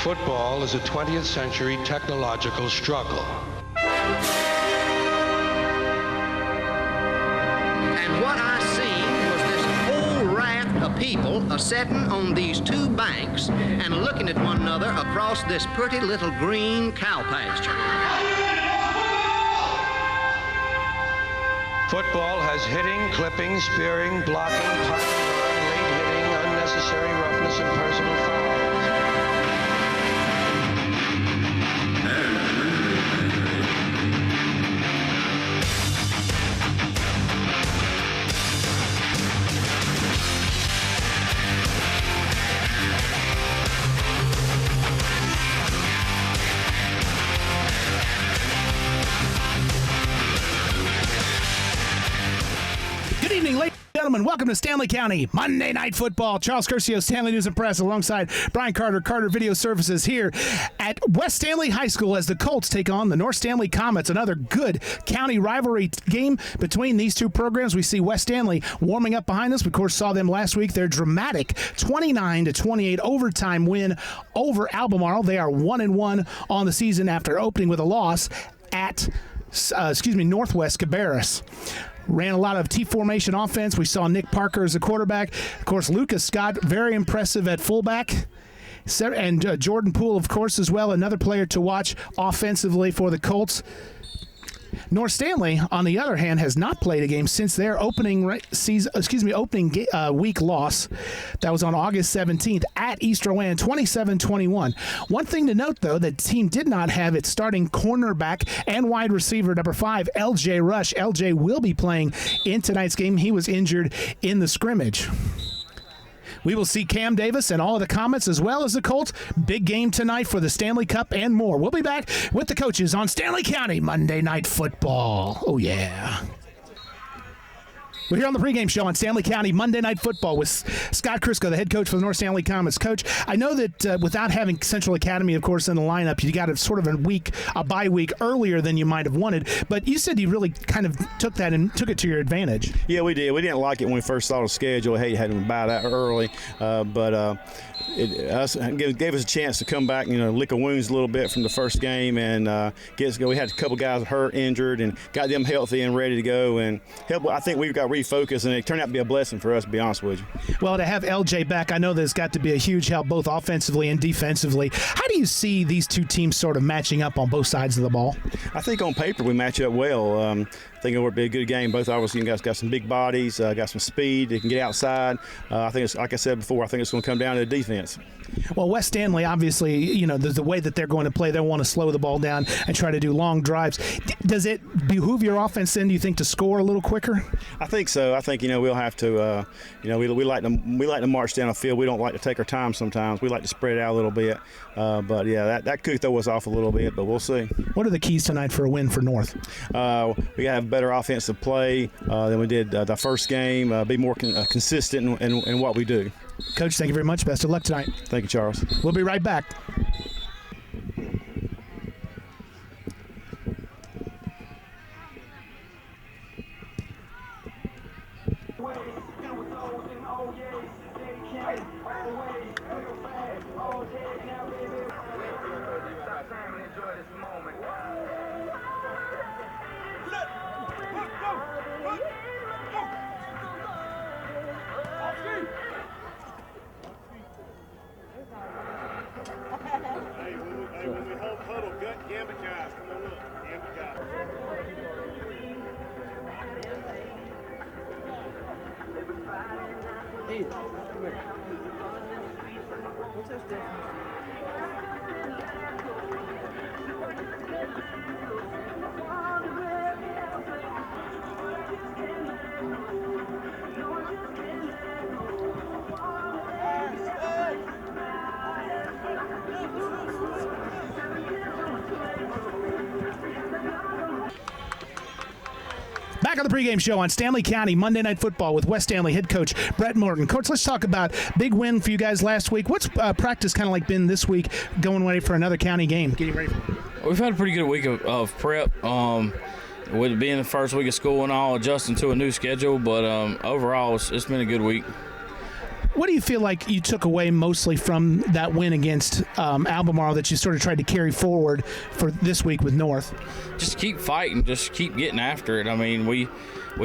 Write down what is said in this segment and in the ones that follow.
Football is a 20th century technological struggle. And what I seen was this whole raft of people a-setting on these two banks and looking at one another across this pretty little green cow pasture. Football has hitting, clipping, spearing, blocking, punting, late hitting, unnecessary roughness, and personal fouls. Good evening, ladies and gentlemen. Welcome to Stanley County Monday Night Football. Charles Curcio, Stanley News and Press, alongside Brian Carter, Carter Video Services, here at West Stanley High School as the Colts take on the North Stanley Comets. Another good county rivalry game between these two programs. We see West Stanley warming up behind us. We, of course, saw them last week. Their dramatic 29-28 overtime win over Albemarle. They are 1-1 on the season after opening with a loss at Northwest Cabarrus. Ran a lot of T-formation offense. We saw Nick Parker as a quarterback. Of course, Lucas Scott, very impressive at fullback. And Jordan Poole, of course, as well, another player to watch offensively for the Colts. North Stanley, on the other hand, has not played a game since their opening week loss. That was on August 17th at East Rowan, 27-21. One thing to note, though, the team did not have its starting cornerback and wide receiver number 5, L.J. Rush. L.J. will be playing in tonight's game. He was injured in the scrimmage. We will see Cam Davis and all of the Comets as well as the Colts. Big game tonight for the Stanley Cup and more. We'll be back with the coaches on Stanley County Monday Night Football. Oh, yeah. We're here on the pregame show on Stanley County Monday Night Football with Scott Crisco, the head coach for the North Stanley Comets. Coach, I know that without having Central Academy, of course, in the lineup, you got a sort of a bye week earlier than you might have wanted, but you said you really kind of took that and took it to your advantage. Yeah, we did. We didn't like it when we first saw the schedule. Hey, you had to buy that early, but it gave us a chance to come back, lick our wounds a little bit from the first game and get us go. We had a couple guys hurt, injured, and got them healthy and ready to go. And I think we got refocused, and it turned out to be a blessing for us, to be honest with you. Well, to have LJ back, I know there's got to be a huge help both offensively and defensively. How do you see these two teams sort of matching up on both sides of the ball? I think on paper we match up well. I think it would be a good game. Both of us guys got some big bodies, got some speed. They can get outside. I think it's, like I said before, I think it's going to come down to the defense. Well, West Stanley, obviously, the way that they're going to play, they want to slow the ball down and try to do long drives. Does it behoove your offense then, do you think, to score a little quicker? I think so. I think we'll have to. We like to march down the field. We don't like to take our time sometimes. We like to spread it out a little bit. But yeah, that could throw us off a little bit. But we'll see. What are the keys tonight for a win for North? We got to have better offensive play than we did the first game. Be more consistent in what we do. Coach, thank you very much. Best of luck tonight. Thank you, Charles. We'll be right back. Hey, when we huddle, gut gambit guys, come on up, gambit guys. Hey, come here. What's this Back on the pregame show on Stanley County Monday Night Football with West Stanley head coach Brett Morton. Coach, let's talk about big win for you guys last week. What's practice kind of like been this week, going ready for another county game? Getting ready for it. We've had a pretty good week of prep. With it being the first week of school and all, adjusting to a new schedule, but overall it's been a good week. What do you feel like you took away mostly from that win against Albemarle that you sort of tried to carry forward for this week with North? Just keep fighting, just keep getting after it. I mean, we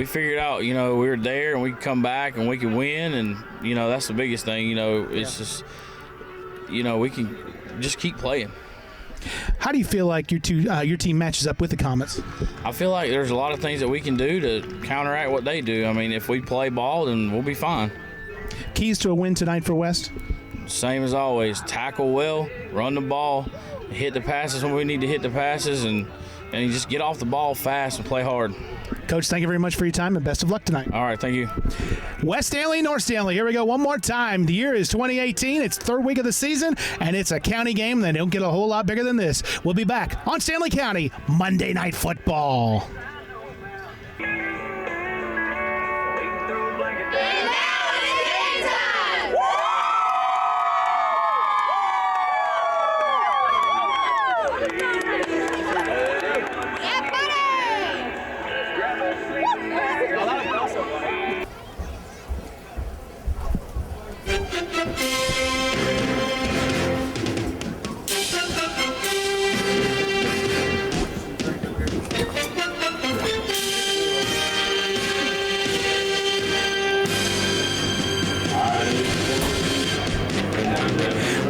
figured out, we were there and we could come back and we could win, and that's the biggest thing. It's just, we can just keep playing. How do you feel like your team matches up with the Comets? I feel like there's a lot of things that we can do to counteract what they do. I mean, if we play ball, then we'll be fine. Keys to a win tonight for West? Same as always. Tackle well, run the ball, hit the passes when we need to hit the passes, and you just get off the ball fast and play hard. Coach, thank you very much for your time, and best of luck tonight. All right, thank you. West Stanley, North Stanley. Here we go one more time. The year is 2018. It's third week of the season, and it's a county game. They don't get a whole lot bigger than this. We'll be back on Stanley County Monday Night Football.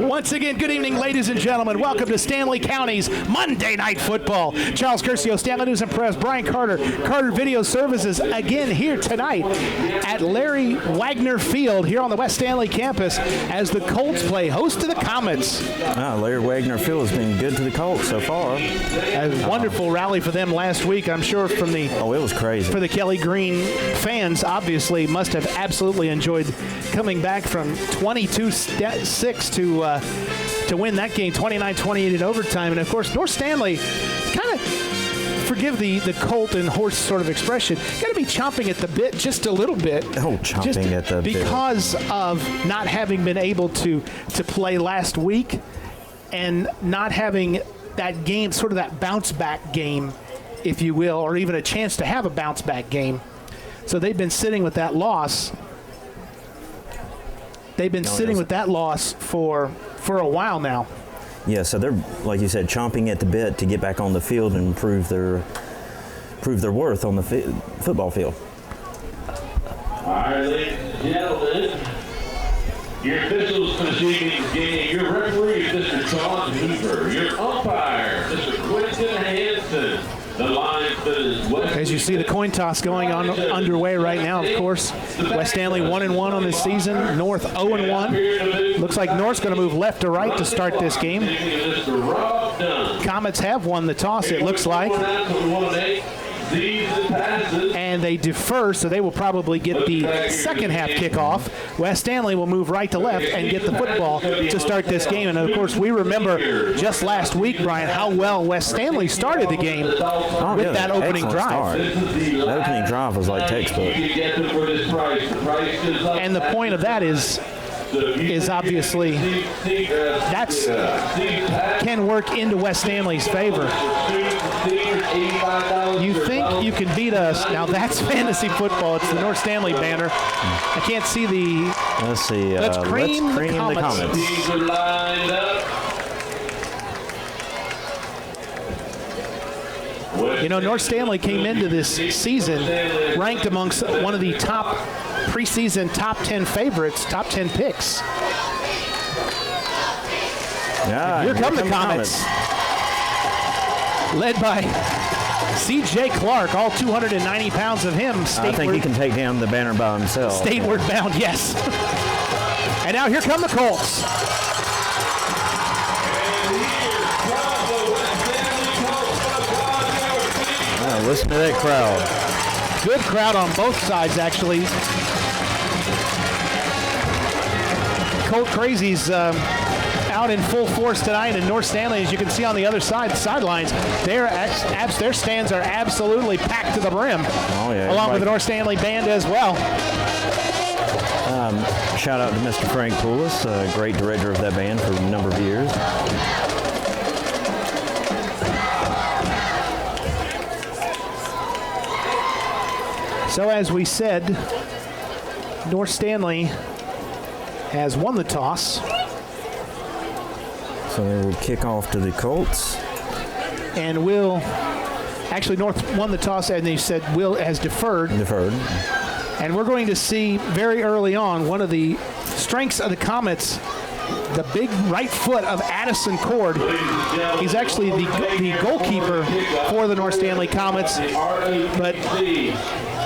Once again, good evening, ladies and gentlemen. Welcome to Stanley County's Monday Night Football. Charles Curcio, Stanley News and Press, Brian Carter, Carter Video Services, again here tonight at Larry Wagner Field here on the West Stanley campus as the Colts play host to the Comets. Larry Wagner Field has been good to the Colts so far. A wonderful rally for them last week, I'm sure, from the it was crazy. For the Kelly Green fans, obviously, must have absolutely enjoyed coming back from 22-6 to win that game, 29-28 in overtime. And, of course, North Stanley kind of, forgive the Colt and horse sort of expression, got to be chomping at the bit just a little bit. Oh, chomping at the bit. Because of not having been able to play last week and not having that game, sort of that bounce-back game, if you will, or even a chance to have a bounce-back game. So they've been sitting with that loss. They've been sitting with that loss for a while now. Yeah, so they're, like you said, chomping at the bit to get back on the field and prove their worth on the football field. All right, ladies and gentlemen, your officials for this evening's game, your referee, Mr. Charles Hoover, your umpire, Mr. Quentin Hanson. The line is West. As you see the coin toss going on underway right now, of course, West Stanley 1-1 on this season, North 0-1. Looks like North's going to move left to right to start this game. Comets have won the toss, it looks like. And they defer, so they will probably get the second half kickoff. West Stanley will move right to left and get the football to start this game. And, of course, we remember just last week, Brian, how well West Stanley started the game with that opening drive. That opening drive was like textbook. And the point of that is obviously that's can work into West Stanley's favor. You think you can beat us? Now that's fantasy football. It's the North Stanley banner. I can't see the. Let's see. Let's cream the Comets. North Stanley came into this season ranked amongst one of the top preseason top 10 favorites, top 10 picks. Yeah, here come the Comets. Led by C.J. Clark, all 290 pounds of him. I think he can take down the banner by himself. Stateward bound, yes. And now here come the Colts. Listen to that crowd. Good crowd on both sides, actually. Colt Crazies out in full force tonight, and North Stanley, as you can see on the other side, sidelines, their stands are absolutely packed to the brim. Oh, yeah. Along with the North Stanley band as well. Shout out to Mr. Frank Poulos, great director of that band for a number of years. So as we said, North Stanley has won the toss. So they will kick off to the Colts. And actually North won the toss, and they said Will has deferred. And we're going to see very early on one of the strengths of the Comets, the big right foot of Addison Cord. He's actually the goalkeeper for the North Stanley Comets, but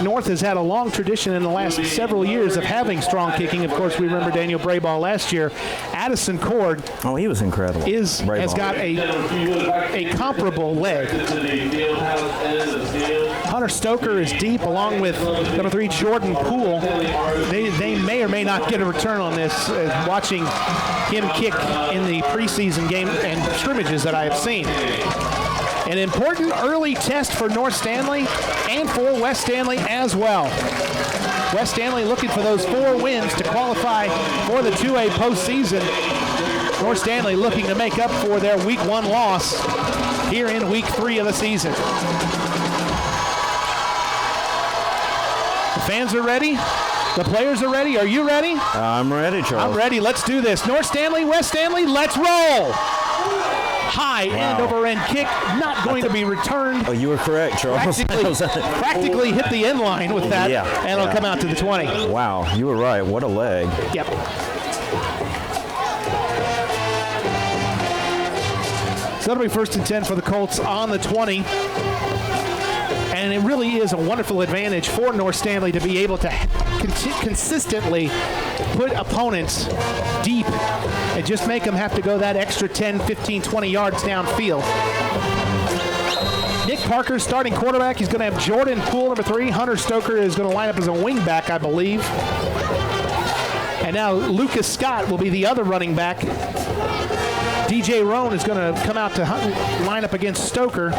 North has had a long tradition in the last several years of having strong kicking. Of course, we remember Daniel Brayball last year. Addison Cord, oh, he was incredible. Has got a comparable leg. Hunter Stoker is deep, along with number 3 Jordan Poole. They may or may not get a return on this. Watching him kick in the preseason game and scrimmages that I have seen. An important early test for North Stanley and for West Stanley as well. West Stanley looking for those 4 wins to qualify for the 2A postseason. North Stanley looking to make up for their Week 1 loss here in Week 3 of the season. The fans are ready. The players are ready. Are you ready? I'm ready, Charles. I'm ready. Let's do this. North Stanley, West Stanley, let's roll. High end over end kick, not going to be returned. Oh, you were correct, Charles. Practically hit the end line with that, and it'll come out to the 20. Wow, you were right. What a leg. Yep. So it'll be 1st and 10 for the Colts on the 20. And it really is a wonderful advantage for North Stanley to be able to consistently put opponents deep and just make them have to go that extra 10, 15, 20 yards downfield. Nick Parker, starting quarterback. He's going to have Jordan Poole, number 3. Hunter Stoker is going to line up as a wingback, I believe. And now Lucas Scott will be the other running back. DJ Roan is going to come out to line up against Stoker.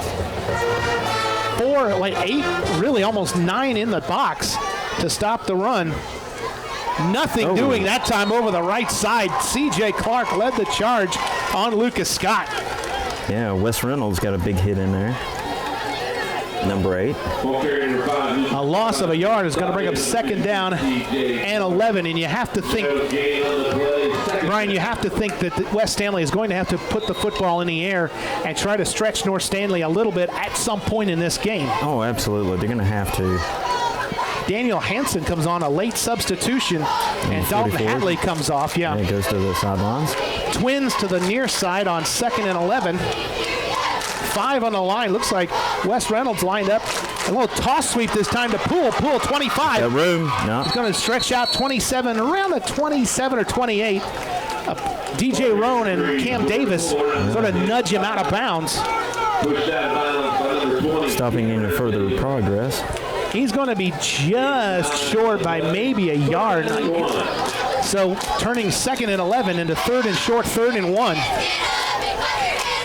8, really almost 9 in the box to stop the run. Nothing doing that time over the right side. C.J. Clark led the charge on Lucas Scott. Yeah, Wes Reynolds got a big hit in there. Number 8. A loss of a yard is going to bring up 2nd down and 11, and you have to think, Brian, that West Stanley is going to have to put the football in the air and try to stretch North Stanley a little bit at some point in this game. Oh, absolutely. They're going to have to. Daniel Hansen comes on, a late substitution, and Dalton Hadley comes off. Yeah, he goes to the sidelines. Twins to the near side on 2nd and 11. 5 on the line. Looks like Wes Reynolds lined up. A little toss sweep this time to Poole. Poole 25. Got room. No. He's going to stretch out 27, around the 27 or 28. DJ Roan and Cam Davis sort of nudge him out of bounds. Stopping any further progress. He's going to be just short by maybe a yard. So turning 2nd and 11 into 3rd and short, 3rd and 1.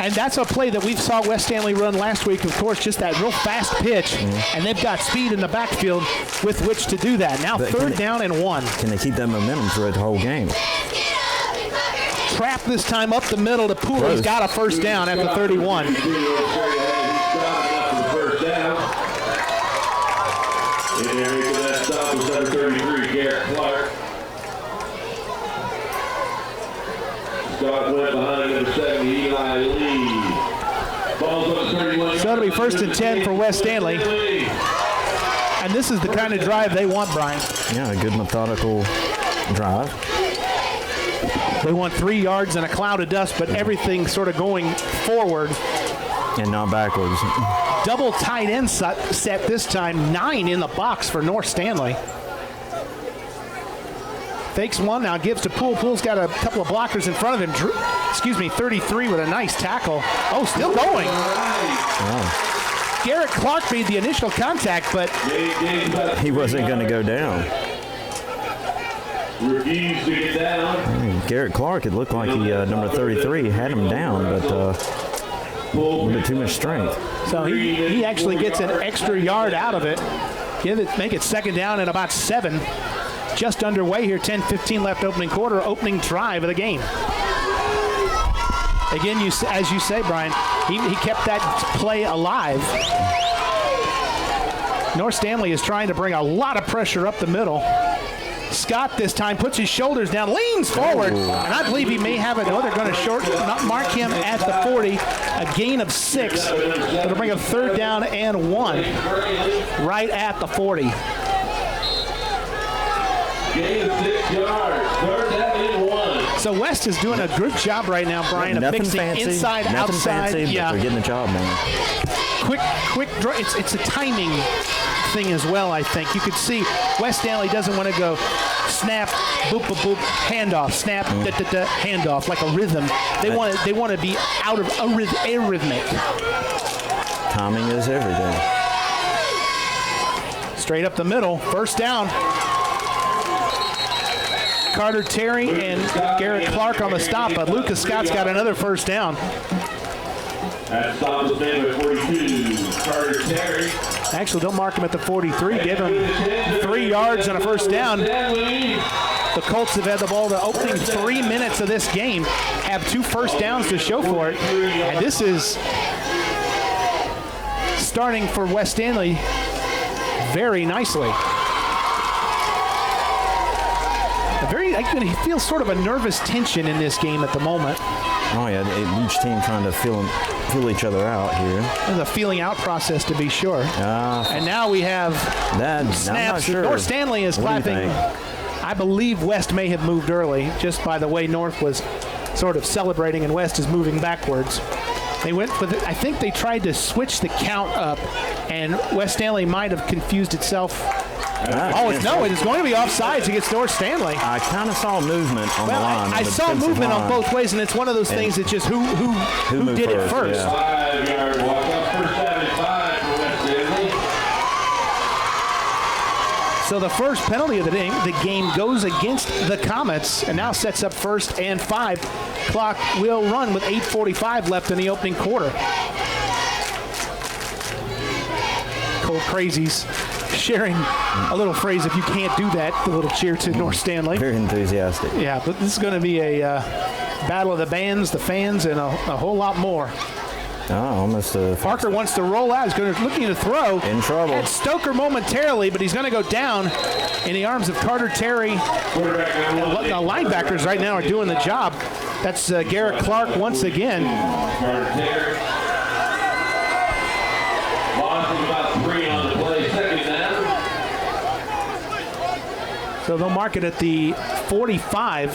And that's a play that we saw West Stanley run last week, of course, just that real fast pitch. And they've got speed in the backfield with which to do that. Now 3rd down and 1. Can they keep that momentum throughout the whole game? Trap this time up the middle to Poole. He's got a 1st down at the 31. In there for that stop was number 33, Garrett Clark. Scott went behind number 70, Eli Lee. Ball's up 31. So it'll be 1st and 10 for West Stanley. And this is the kind of drive they want, Brian. Yeah, a good methodical drive. They want 3 yards and a cloud of dust, but everything sort of going forward. And not backwards. Double tight end set this time. 9 in the box for North Stanley. Fakes one, now gives to Poole. Poole's got a couple of blockers in front of him. 33 with a nice tackle. Oh, still going. Wow. Garrett Clark made the initial contact, but he wasn't going to go down. Refused to get down. Garrett Clark, it looked like he, number 33, had him down, but a little bit too much strength. So he actually gets an extra yard out of it. Make it 2nd down and about 7. Just underway here, 10-15 left opening quarter, opening drive of the game. Again, as you say, Brian, he kept that play alive. North Stanley is trying to bring a lot of pressure up the middle. Scott this time puts his shoulders down, leans forward, and I believe he may have it. Oh, they're going to not mark him at the 40. A gain of 6. That'll bring up 3rd down and 1 right at the 40. Gain of 6 yards. 3rd down and 1. So West is doing a good job right now, Brian, of Nothing mixing fancy, inside, nothing outside. fancy, but they're getting the job done. Quick draw. It's a timing thing as well, I think. You could see West Stanley doesn't want to go snap, boop, boop, boop, handoff, snap, handoff, like a rhythm. They want to be out of arrhythmic. Timing is everything. Straight up the middle, 1st down. Carter Terry and Garrett Clark on the stop, but Lucas Scott's got another 1st down. That stop was made by 42, Carter Terry. Actually, don't mark him at the 43. Give him 3 yards on a 1st down. The Colts have had the ball the opening 3 minutes of this game, have 2 1st downs to show for it. And this is starting for West Stanley very nicely. I feel sort of a nervous tension in this game at the moment. Oh, yeah, each team trying to feel each other out here. There's a feeling out process, to be sure. And now we have snaps. I'm not sure. North Stanley is clapping. I believe West may have moved early, just by the way North was sort of celebrating and West is moving backwards. They went with it. I think they tried to switch the count up, and West Stanley might have confused itself. It's going to be offsides against North Stanley. I kind of saw movement on the line. I saw movement on both ways, and it's one of those things that just who did it first. Yeah. 5-yard walk up, 1st down and 5 for West Stanley. So the first penalty of the game goes against the Comets, and now sets up 1st and 5. Clock will run with 8:45 left in the opening quarter. Cold Crazies sharing a little phrase, if you can't do that, the little cheer to North Stanley. Very enthusiastic. Yeah, but this is going to be a battle of the bands, the fans, and a whole lot more. Oh, almost Parker wants to roll out. He's looking to throw. In trouble. Had Stoker momentarily, but he's going to go down in the arms of Carter Terry. The linebackers right now are doing the job. That's Garrett Clark once again. Carter Terry. Loss of about 3 on the play. 2nd down. So they'll mark it at the 45.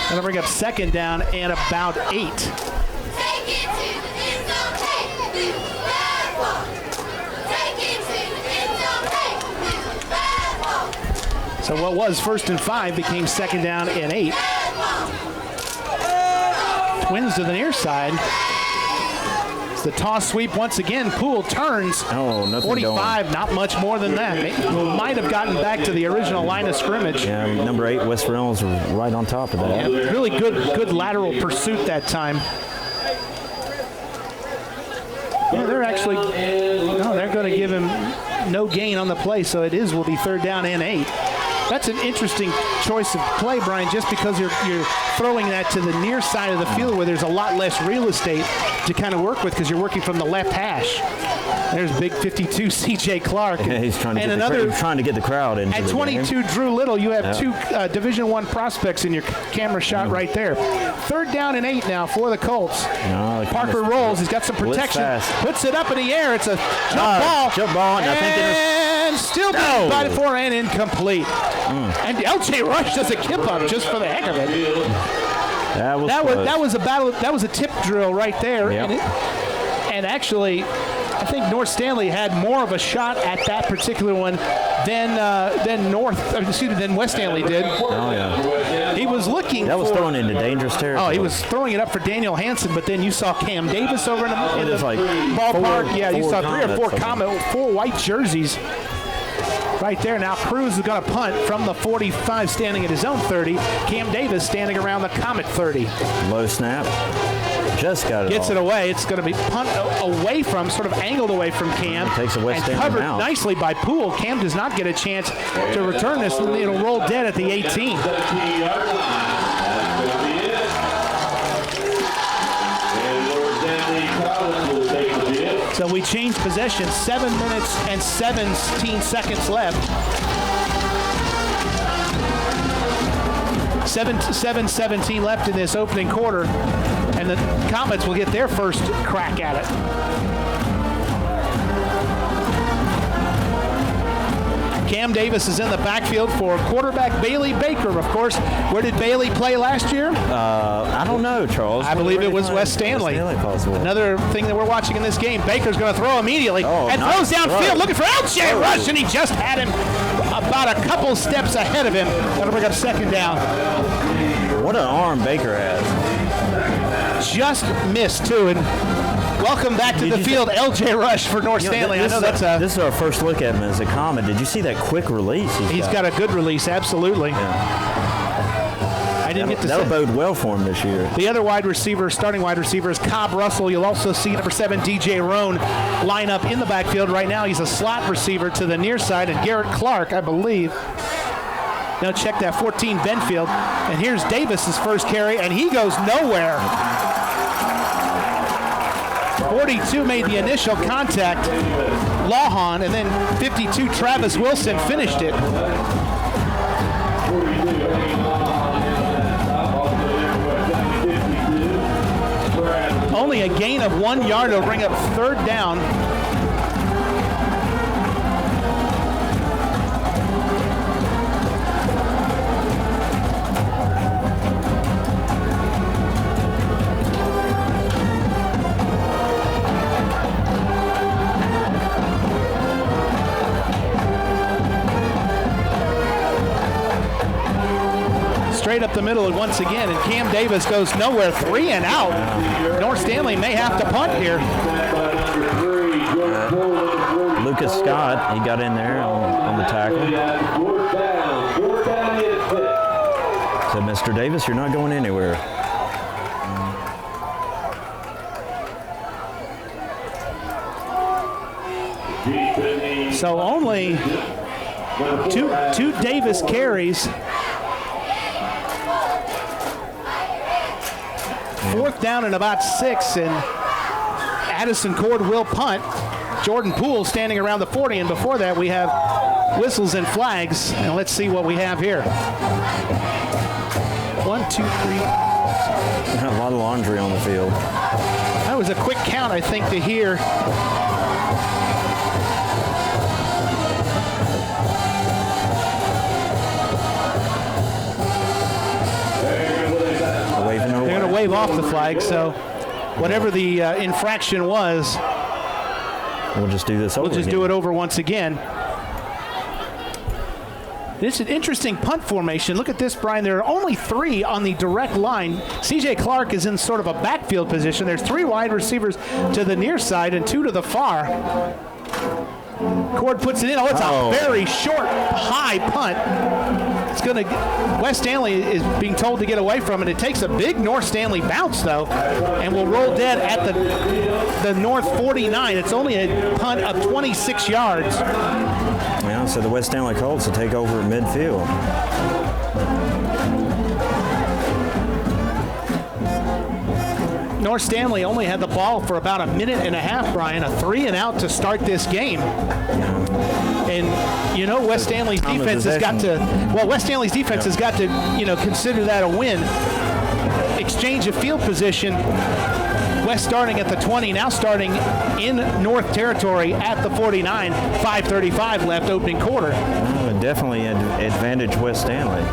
That'll bring up 2nd down and about 8. So what was 1st and 5 became 2nd down and 8. Twins to the near side. It's the toss sweep once again. Poole turns. Oh, nothing 45, going. not much more than that. Might have gotten back to the original line of scrimmage. Yeah, number 8, West Reynolds, right on top of that. Yeah, really good lateral pursuit that time. Yeah, they're going to give him no gain on the play, so will be 3rd down and 8. That's an interesting choice of play, Brian, just because you're throwing that to the near side of the field where there's a lot less real estate to kind of work with because you're working from the left hash. There's big 52 C.J. Clark. Yeah, he's trying to get the crowd into at the 22, game. Drew Little. You have 2 Division I prospects in your camera shot right there. 3rd down and 8 now for the Colts. Parker rolls. He's got some protection. Puts it up in the air. It's a jump ball. And still being divided for and incomplete. And L.J. Rush does a kip up just for the heck of it. That was a battle. That was a tip drill right there. Yep. And actually, I think North Stanley had more of a shot at that particular one than West Stanley did. Oh yeah. He was looking. That was throwing into dangerous territory. Oh, he was throwing it up for Daniel Hansen, but then you saw Cam Davis over in the ballpark. You saw 3 or 4 4 white jerseys. Right there now, Cruz is going to punt from the 45, standing at his own 30. Cam Davis standing around the Comet 30. Low snap. Just got it. Gets it away. It's going to be punt away from, sort of angled away from Cam. Takes a West and covered nicely by Poole. Cam does not get a chance to return this. It'll roll dead at the 18. So we change possession, 7 minutes and 17 seconds left. 7:17 left in this opening quarter, and the Comets will get their first crack at it. Cam Davis is in the backfield for quarterback Bailey Baker, of course. Where did Bailey play last year? I don't know, Charles. I believe it was West Stanley. Another thing that we're watching in this game, Baker's going to throw immediately and throws downfield looking for LJ Rush, and he just had him about a couple steps ahead of him. That'll bring up second down. What an arm Baker has. Just missed, too, and welcome back to the field, LJ Rush for North Stanley. I know this is our first look at him as a Comet. Did you see that quick release? He's got a good release, absolutely. Yeah. I didn't get to that'll bode well for him this year. The other wide receiver, starting wide receiver, is Cobb Russell. You'll also see number 7, DJ Roan, line up in the backfield right now. He's a slot receiver to the near side, and Garrett Clark, I believe. Now check that 14, Benfield. And here's Davis's first carry, and he goes nowhere. 42 made the initial contact, Lawhon, and then 52, Travis Wilson, finished it. Only a gain of 1 yard will bring up third down. Straight up the middle once again, and Cam Davis goes nowhere, 3 and out. North Stanley may have to punt here. Lucas Scott, he got in there on the tackle. So, Mr. Davis, you're not going anywhere. So only two Davis carries. Fourth down and about 6, and Addison Cord will punt. Jordan Poole standing around the 40, and before that we have whistles and flags. And let's see what we have here. 1, 2, 3. A lot of laundry on the field. That was a quick count, I think, to hear. They're going to wave off the flag, so whatever the infraction was, we'll just do this over. We'll just do it over once again. This is an interesting punt formation. Look at this, Brian. There are only 3 on the direct line. C.J. Clark is in sort of a backfield position. There's 3 wide receivers to the near side and 2 to the far. Cord puts it in. Oh, it's a very short, high punt. It's going to. West Stanley is being told to get away from it. It takes a big North Stanley bounce, though, and will roll dead at the North 49. It's only a punt of 26 yards. Yeah, so the West Stanley Colts will take over at midfield. North Stanley only had the ball for about a minute and a half, Brian. A 3 and out to start this game. And, you know, West Stanley's defense has got to, West Stanley's defense has got to, you know, consider that a win. Exchange of field position. West starting at the 20, now starting in North territory at the 49. 5:35 left, opening quarter. Oh, definitely advantage West Stanley.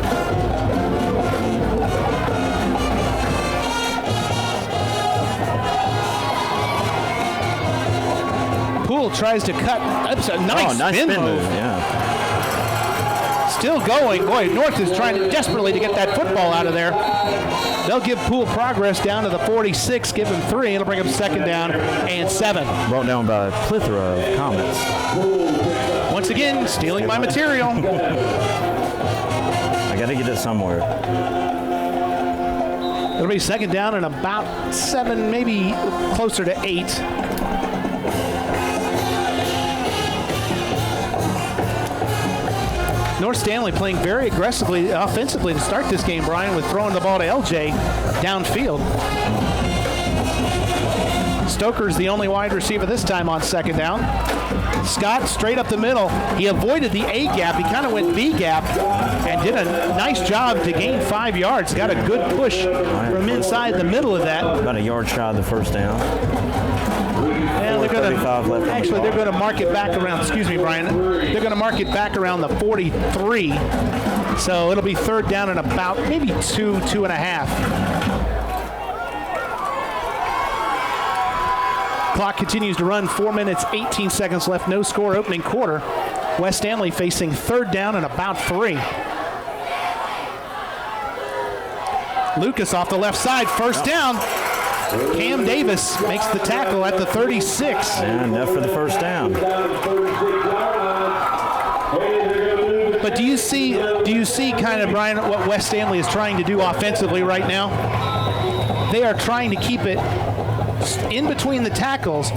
Poole tries to cut. That's a nice spin move. Yeah. Still going. Boy, North is trying desperately to get that football out of there. They'll give Poole progress down to the 46, give him 3. It'll bring him second down and 7. Brought down by a plethora of Comets. Once again, stealing my material. I got to get it somewhere. It'll be second down and about 7, maybe closer to 8. North Stanley playing very aggressively offensively to start this game, Brian, with throwing the ball to LJ downfield. Stoker's the only wide receiver this time on second down. Scott straight up the middle. He avoided the A gap. He kind of went B gap and did a nice job to gain 5 yards. Got a good push from inside the middle of that. About a yard shy of the first down. And they're going to mark it back around. Excuse me, Brian. They're going to mark it back around the 43. So it'll be third down and about maybe 2.5. Clock continues to run. 4 minutes, 18 seconds left. No score opening quarter. West Stanley facing third down and about 3. Lucas off the left side. First down. Cam Davis makes the tackle at the 36. And enough for the first down. But do you see kind of, Brian, what West Stanley is trying to do offensively right now? They are trying to keep it in between the tackles,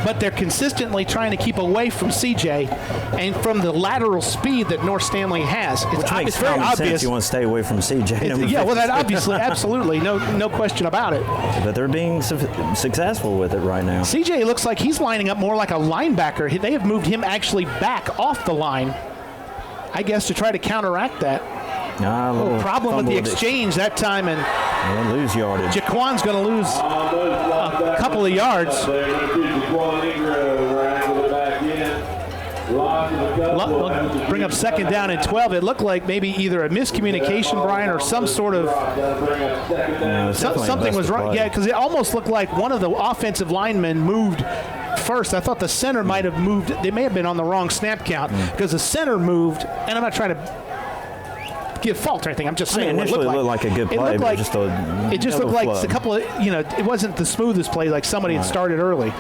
but they're consistently trying to keep away from CJ and from the lateral speed that North Stanley has. Which makes very common obvious. Sense. You want to stay away from CJ. Yeah, well, that obviously, absolutely, no question about it. But they're being successful with it right now. CJ looks like he's lining up more like a linebacker. They have moved him actually back off the line, I guess, to try to counteract that. A little problem with the exchange that time, and lose yardage. Jaquan's going to lose a couple of yards. Bring up second down and 12. It looked like maybe either a miscommunication, Brian, or some sort of something was wrong. Yeah, because it almost looked like one of the offensive linemen moved first. I thought the center might have moved. They may have been on the wrong snap count because the center moved, and I'm not trying to give fault or anything. I'm just saying. Initially it looked like a good play, but it just looked like a couple of, it wasn't the smoothest play, like somebody had started early.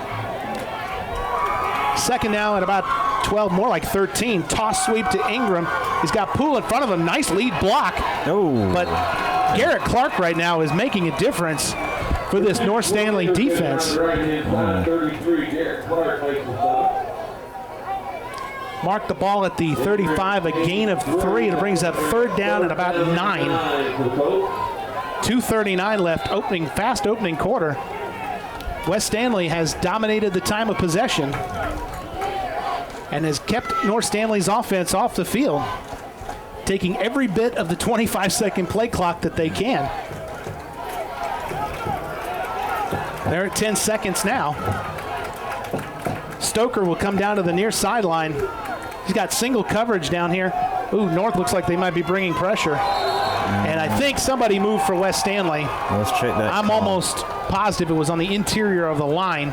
Second down at about 12, more like 13. Toss sweep to Ingram. He's got Poole in front of him. Nice lead block. Oh. But Garrett Clark right now is making a difference for this North Stanley defense. Mark the ball at the 35, a gain of 3. It brings up third down at about 9. 2:39 left, fast opening quarter. West Stanley has dominated the time of possession and has kept North Stanley's offense off the field, taking every bit of the 25-second play clock that they can. They're at 10 seconds now. Stoker will come down to the near sideline. He's got single coverage down here. Ooh, North looks like they might be bringing pressure. And I think somebody moved for West Stanley. Let's check that. I'm almost positive it was on the interior of the line.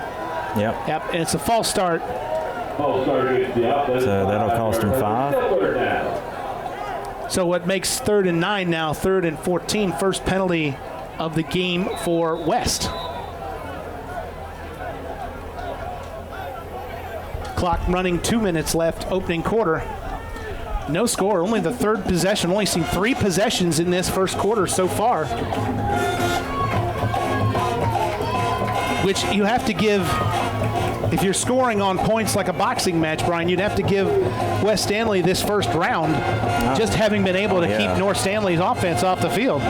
Yep. And it's a false start. So that'll cost him 5. So what makes 3rd and 9 now, 3rd and 14, first penalty of the game for West. Clock running, 2 minutes left, opening quarter. No score, only the third possession. Only seen 3 possessions in this first quarter so far. Which you have to give, if you're scoring on points like a boxing match, Brian, you'd have to give West Stanley this first round, just having been able to keep North Stanley's offense off the field.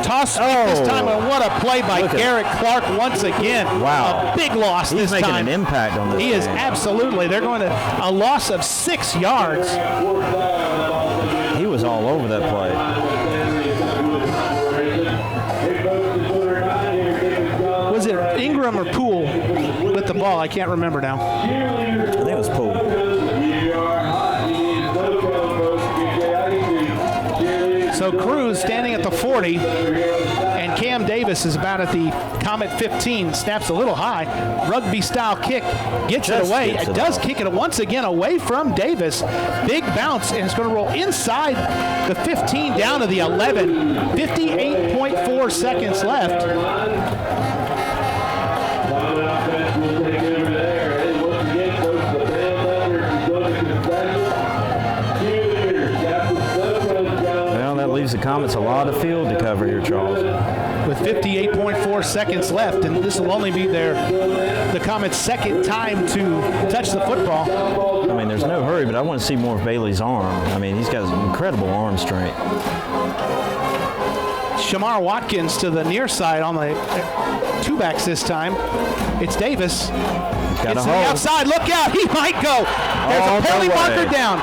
Toss this time, and what a play by Garrett Clark once again. Wow. A big loss this time. He's making an impact on this. He is absolutely. They're going to a loss of 6 yards. He was all over that play. Was it Ingram or Poole with the ball? I can't remember now. I think it was Poole. So Cruz standing at the 40, and Cam Davis is about at the Comet 15. Snaps a little high. Rugby-style kick. Gets it away. It does kick it once again away from Davis. Big bounce, and it's going to roll inside the 15 down to the 11. 58.4 seconds left. Leaves the Comets a lot of field to cover here, Charles. With 58.4 seconds left, and this will only be the Comets' second time to touch the football. I mean, there's no hurry, but I want to see more of Bailey's arm. I mean, he's got incredible arm strength. Shamar Watkins to the near side on the Two backs this time. It's Davis. Got It's a to the hold. outside. Look out. He might go. There's Oh, a penalty no way. marker down.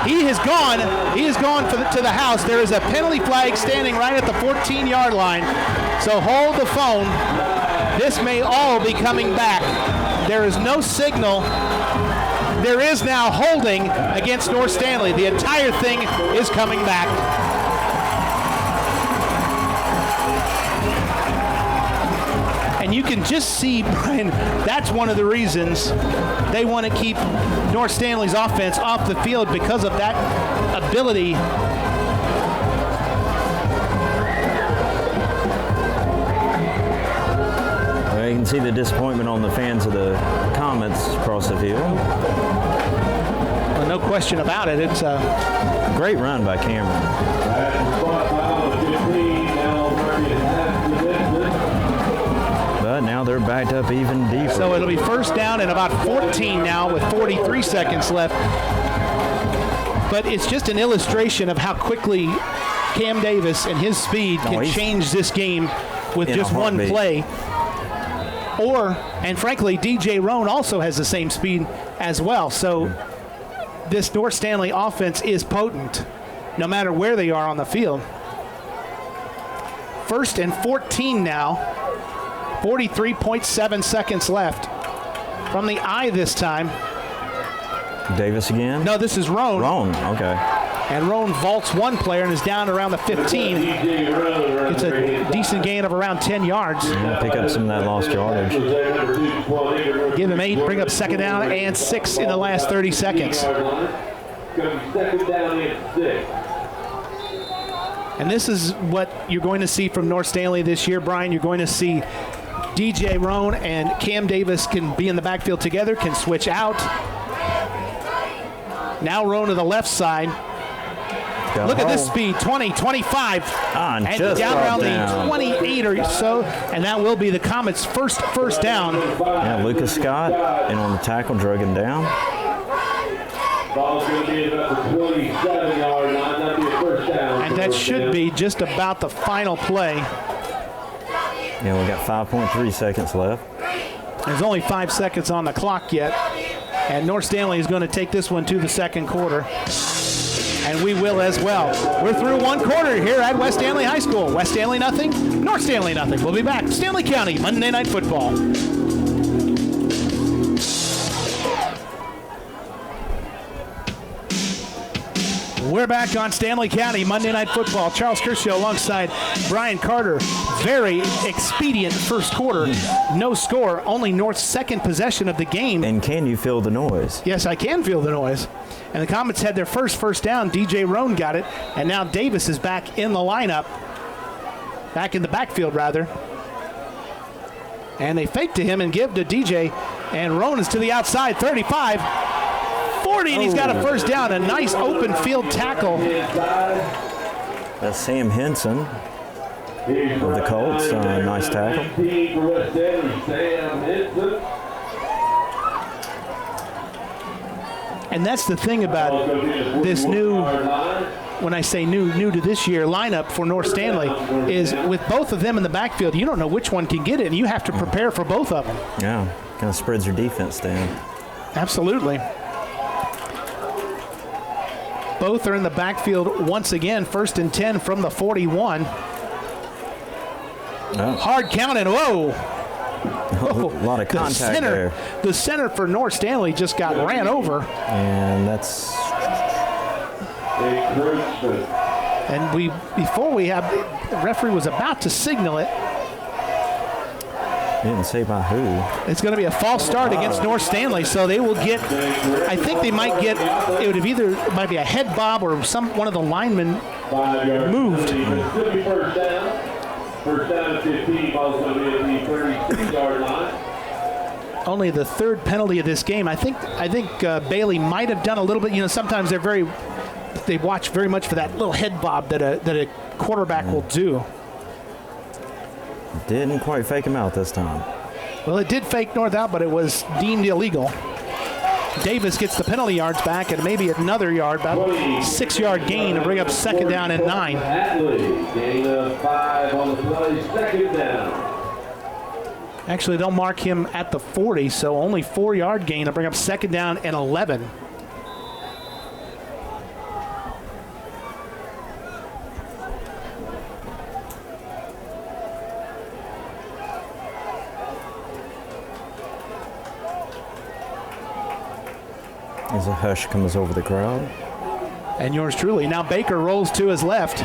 He has gone. He has gone to the house. There is a penalty flag standing right at the 14-yard line. So hold the phone. This may all be coming back. There is no signal. There is now holding against North Stanley. The entire thing is coming back. And you can just see, Brian, that's one of the reasons they want to keep North Stanley's offense off the field, because of that ability. Well, you can see the disappointment on the fans of the Comets across the field. Well, no question about it. It's a Great run by Cameron. But now they're backed up even deeper. So it'll be first down and about 14 now with 43 seconds left. But it's just an illustration of how quickly Cam Davis and his speed can change this game with in a just one heartbeat. play. And frankly, DJ Roan also has the same speed as well. So this North Stanley offense is potent no matter where they are on the field. First and 14 now. 43.7 seconds left. From the eye this time. Davis again? No, this is Roan. Roan, okay. And Roan vaults one player and is down around the 15. It's a decent gain of around 10 yards. Pick up some of that lost yardage. Give him 8, bring up second down and 6 in the last 30 seconds. And this is what you're going to see from North Stanley this year, Brian. You're going to see DJ Roan and Cam Davis can be in the backfield together, can switch out. Now Roan to the left side. Look at this speed, 20, 25, and just down around down. the 28 or so, and that will be the Comets' first down. Yeah, Lucas Scott, and on the tackle, drug him down. Ball's going to be about the 27-yard line. That'll be a first down. And that should be just about the final play. Yeah, we got 5.3 seconds left. There's only 5 seconds on the clock yet, and North Stanley is going to take this one to the second quarter. And we will as well. We're through one quarter here at West Stanley High School. West Stanley nothing, North Stanley nothing. We'll be back. Stanley County, Monday Night Football. We're back on Stanley County, Monday Night Football. Charles Curcio alongside Brian Carter. Very expedient first quarter. No score, only North's second possession of the game. And can you feel the noise? Yes, I can feel the noise. And the Comets had their first down. DJ Roan got it. And now Davis is back in the lineup. Back in the backfield, rather. And they fake to him and give to DJ. And Roan is to the outside, 35, 40, and he's got a first down. A nice open field tackle. That's Sam Henson of the Colts. Nice tackle. And that's the thing about this new, when I say new to this year lineup for North Stanley, is with both of them in the backfield, you don't know which one can get it, and you have to prepare for both of them. Yeah, kind of spreads your defense thin. Absolutely. Both are in the backfield once again, first and 10 from the 41. Oh. Hard count and whoa. A lot of contact there. The center for North Stanley just got ran over. And that's... And the referee was about to signal it. Didn't say by who. It's going to be a false start against North Stanley, so they will get, I think they might get, it would have either, it might be a head bob or one of the linemen moved. First down at 15, ball's going to be at the 36-yard line. Only the third penalty of this game. I think Bailey might have done a little bit. You know, sometimes they watch very much for that little head bob that a quarterback will do. Didn't quite fake him out this time. Well, it did fake North out, but it was deemed illegal. Davis gets the penalty yards back and maybe another yard, about 6-yard gain to bring up second down and 9. Gain of 5 on the play, second down. Actually, they'll mark him at the 40, so only 4-yard gain. They'll bring up 2nd down and 11. As a hush comes over the crowd. And yours truly. Now Baker rolls to his left,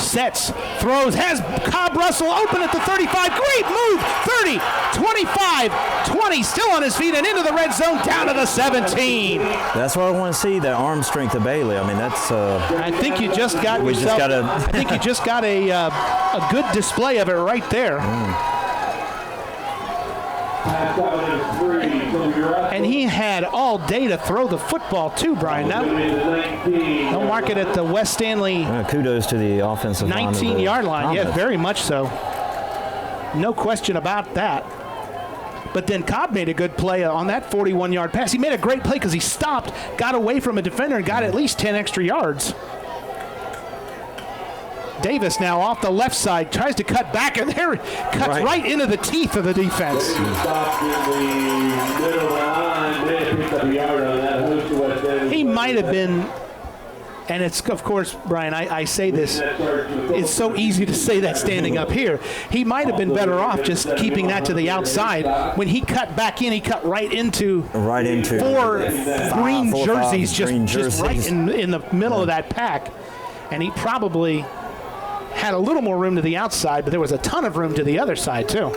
sets, throws, has Cobb Russell open at the 35. Great move. 30, 25, 20, still on his feet and into the red zone, down to the 17. That's what I want to see, that arm strength of Bailey. I mean, that's. I think you just got yourself. I think you just got a good display of it right there. And he had all day to throw the football too, Brian. Now, they'll mark it at the West Stanley. Kudos to the offensive 19-yard line. Yeah, very much so. No question about that. But then Cobb made a good play on that 41-yard pass. He made a great play because he stopped, got away from a defender, and got at least 10 extra yards. Davis now off the left side, tries to cut back, and there cuts right into the teeth of the defense. He might have been, and it's, of course, Brian, I say this, it's so easy to say that standing up here. He might have been better off just keeping that to the outside. When he cut back in, he cut right into four green jerseys, just right in the middle of that pack. And he probably had a little more room to the outside, but there was a ton of room to the other side too.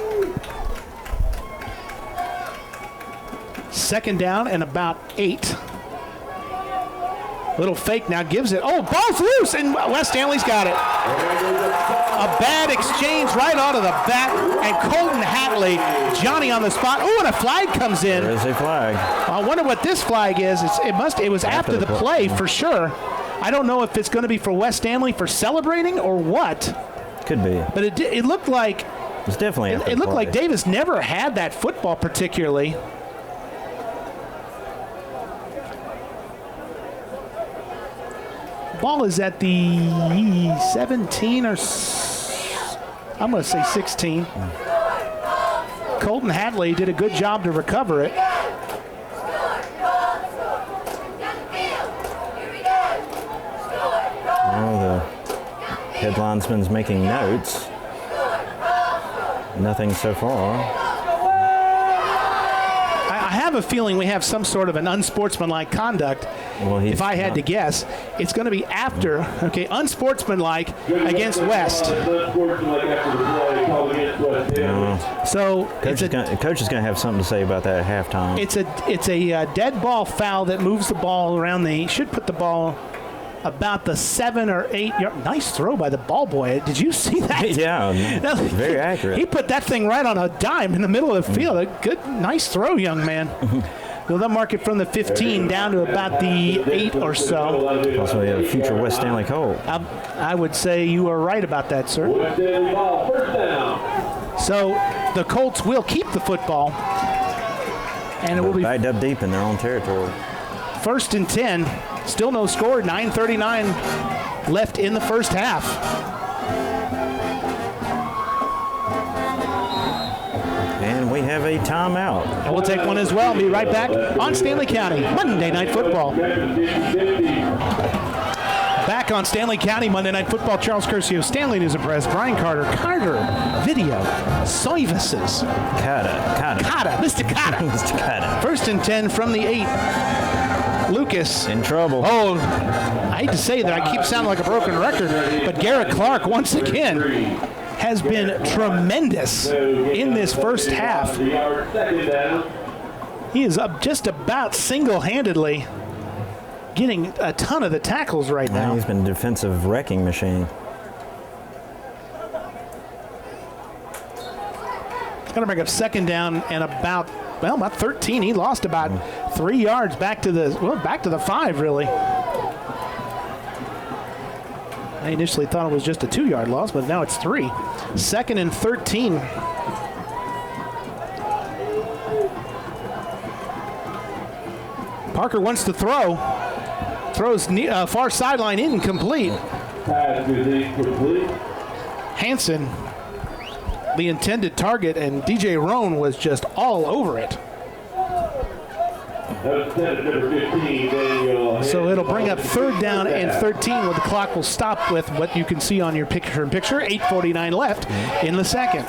2nd down and about 8. Little fake now, gives it. Oh, ball's loose, and West Stanley's got it. A bad exchange right out of the bat, and Colton Hatley, Johnny on the spot. Oh, and a flag comes in. There's a flag. I wonder what this flag is. It was after the play for sure. I don't know if it's going to be for West Stanley for celebrating or what. Could be. But it looked like it's definitely. It looked like Davis never had that football particularly. Ball is at the 17 or I'm going to say 16. Colton Hatley did a good job to recover it. The headlinesman's making notes. Nothing so far. I have a feeling we have some sort of an unsportsmanlike conduct. Well, if I had to guess, it's going to be after, unsportsmanlike against West. So coach is going to have something to say about that at halftime. It's a dead ball foul that moves the ball around should put the ball about the 7 or 8 yard. Nice throw by the ball boy. Did you see that? Yeah, very accurate. He put that thing right on a dime in the middle of the field. A good, nice throw, young man. Well, they'll mark it from the 15 down to about the 8 or so. Possibly a future West Stanley Colt. I would say you are right about that, sir. So the Colts will keep the football. And it will be backed up deep in their own territory. 1st and 10. Still no score. 9:39 left in the first half. And we have a timeout. And we'll take one as well. Be right back on Stanley County Monday Night Football. Back on Stanley County Monday Night Football. Charles Curcio, Stanley News and Press, Brian Carter Video Services. Carter, Mr. Carter. Mr. Carter. 1st and 10 from the 8. Lucas. In trouble. Oh, I hate to say that. I keep sounding like a broken record, but Garrett Clark once again has been tremendous in this first half. He is up just about single-handedly getting a ton of the tackles right now. He's been a defensive wrecking machine. It's going to bring up 2nd down and about 13. He lost about 3 yards back to the 5, really. I initially thought it was just a 2-yard loss, but now it's 3. 2nd and 13. Parker wants to throw. Throws far sideline, incomplete. Hansen the intended target, and DJ Roan was just all over it. So it'll bring up 3rd down and 13, where the clock will stop with what you can see on your picture-in-picture, 8:49 left in the second.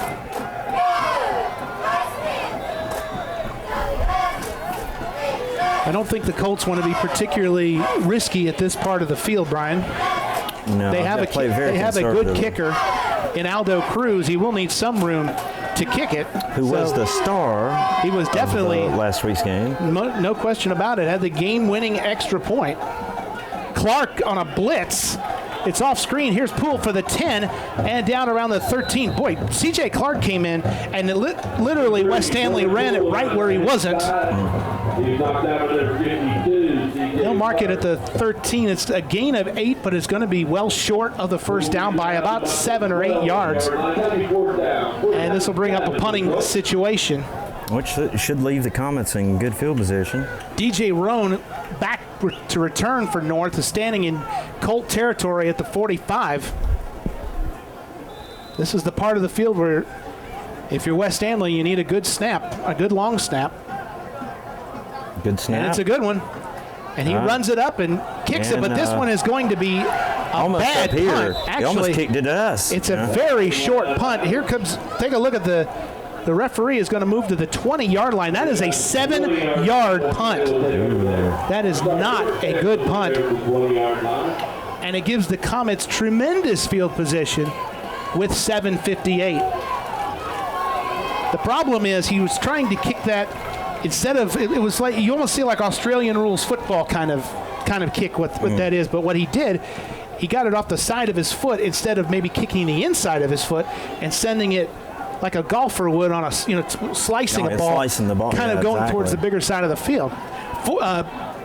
I don't think the Colts want to be particularly risky at this part of the field, Brian. No, they have a good kicker in Aldo Cruz. He will need some room to kick it. Who was the star? He was definitely last week's game. No question about it. Had the game-winning extra point. Clark on a blitz. It's off screen. Here's Poole for the 10 and down around the 13. Boy, C.J. Clark came in and literally West Stanley ran it right where he wasn't. They'll mark it at the 13. It's a gain of 8, but it's going to be well short of the first down by about 7 or 8 yards. And this will bring up a punting situation. Which should leave the Comets in good field position. DJ Roan back to return for North is standing in Colt territory at the 45. This is the part of the field where if you're West Stanley, you need a good snap, a good long snap. Good snap. And it's a good one. And he runs it up and kicks it, but this one is going to be a bad punt. Actually, he almost kicked it to us. It's a very short punt. Here comes, take a look at the referee is going to move to the 20-yard line. That is a 7-yard punt. That is not a good punt. And it gives the Comets tremendous field position with 7:58. The problem is he was trying to kick that instead of, it was like, you almost see like Australian rules football kind of kick what that is. But what he did, he got it off the side of his foot instead of maybe kicking the inside of his foot and sending it like a golfer would on a, slicing a ball, kind of going towards the bigger side of the field.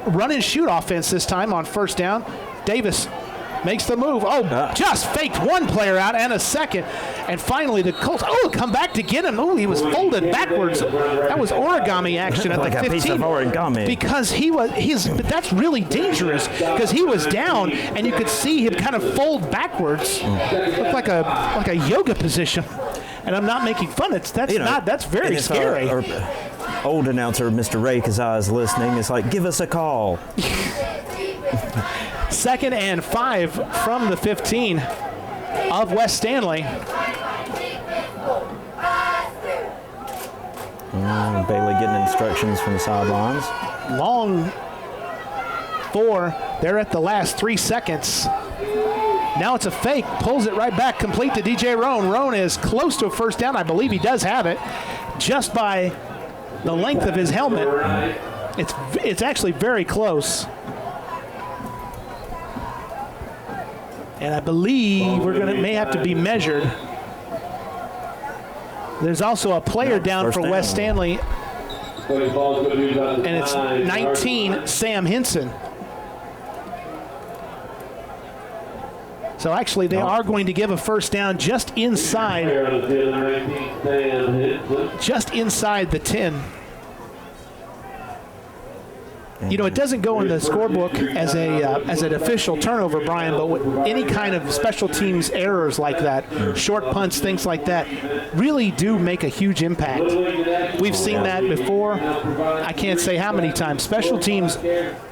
Run and shoot offense this time on first down. Davis makes the move. Just faked one player out and a second. And finally the Colts, come back to get him. He was folded backwards. That was origami action at like the 15. A piece of origami. Because but that's really dangerous because he was down and you could see him kind of fold backwards. Looked like a yoga position. And I'm not making fun. That's very scary. Our old announcer, Mr. Ray Kazai, is listening. It's like, give us a call. 2nd and 5 from the 15 of West Stanley. Bailey getting instructions from the sidelines. Long 4. They're at the last 3 seconds. Now it's a fake, pulls it right back, complete to DJ Roan. Roan is close to a first down. I believe he does have it, just by the length of his helmet. It's actually very close. And I believe may have to be measured. There's also a player down for West Stanley, and it's 19, Sam Hinson. So actually, they are going to give a first down just inside the 10. It doesn't go in the scorebook as an official turnover, Brian, but with any kind of special teams errors like that, short punts, things like that, really do make a huge impact. We've seen that before. I can't say how many times. Special teams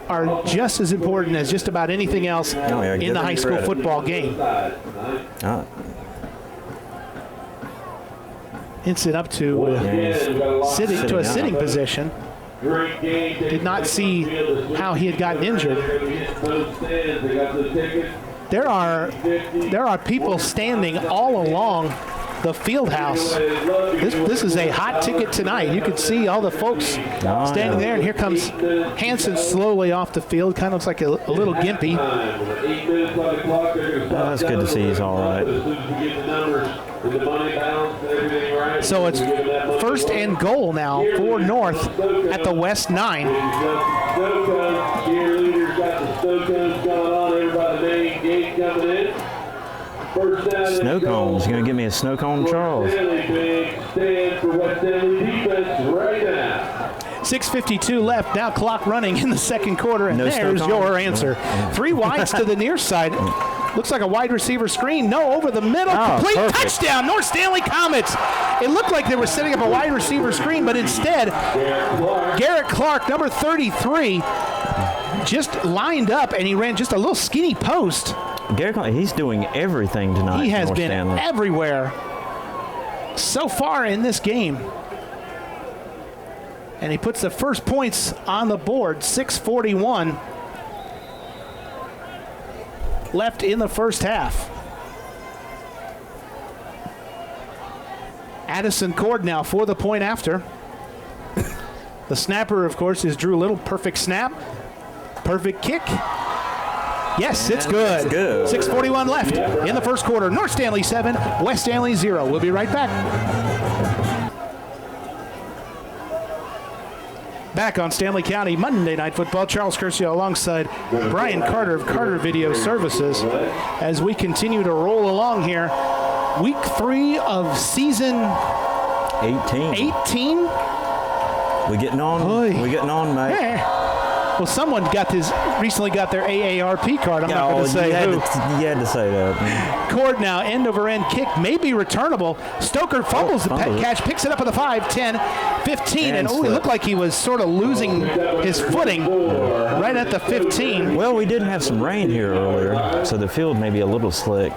are just as important as just about anything else in the high school football game. Hits it up to a sitting position. Did not see how he had gotten injured. There are people standing all along the field house. This is a hot ticket tonight. You can see all the folks standing there, and here comes Hansen slowly off the field. Kind of looks like a little gimpy. That's good to see he's all right. So it's 1st and goal now for North at the West 9. Snow cones. You gonna give me a snow cone, Charles? 6:52 left. Now clock running in the second quarter, and No there's stuck your on. answer. 3 wides to the near side. Looks like a wide receiver screen. No, over the middle. Oh, Complete perfect. touchdown, North Stanley Comets. It looked like they were setting up a wide receiver screen, but instead, Garrett Clark, number 33, just lined up, and he ran just a little skinny post. Garrett, he's doing everything tonight. He has North been Stanley. everywhere so far in this game. And he puts the first points on the board. 6:41 left in the first half. Addison Cord now for the point after. The snapper, of course, is Drew Little. Perfect snap. Perfect kick. Yes, it's good. That's good. 6:41 left in the first quarter. North Stanley 7, West Stanley 0. We'll be right back. Back on Stanley County Monday Night Football. Charles Curcio alongside Brian Carter of Carter Video Services as we continue to roll along here. Week 3 of season 18. We're getting on. Oy. We're getting on, mate. Eh. Well, someone recently got their AARP card. I'm not going to say who. You had to say that. Cord now, end over end kick, may be returnable. Stoker fumbles the catch, picks it up at the 5, 10, 15, and it looked like he was sort of losing his footing right at the 15. Well, we did have some rain here earlier, so the field may be a little slick.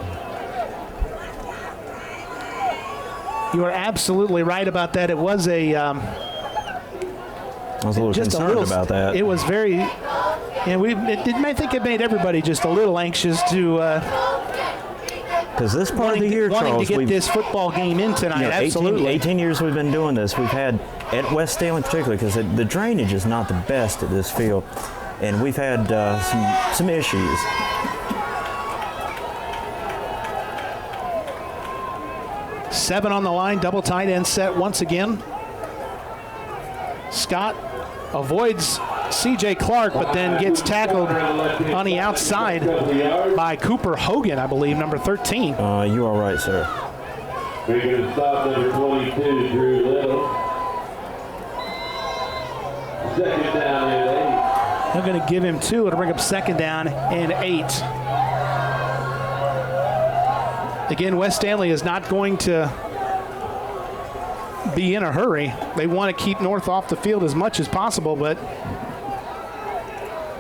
You are absolutely right about that. It was I was a little concerned about that. It was very, I think it made everybody just a little anxious to because this part of the year, wanting Charles, to get this football game in tonight. 18 years we've been doing this. We've had at West Stanley particularly because the drainage is not the best at this field, and we've had some issues. Seven on the line, double tight end set once again. Scott avoids C.J. Clark, but then gets tackled on the outside by Cooper Hogan, I believe, number 13. You are right, sir. Making a stop, number 22, Drew Little. Second down and 8. They're going to give him 2. It'll bring up second down and 8. Again, West Stanley is not going to be in a hurry. They want to keep North off the field as much as possible, but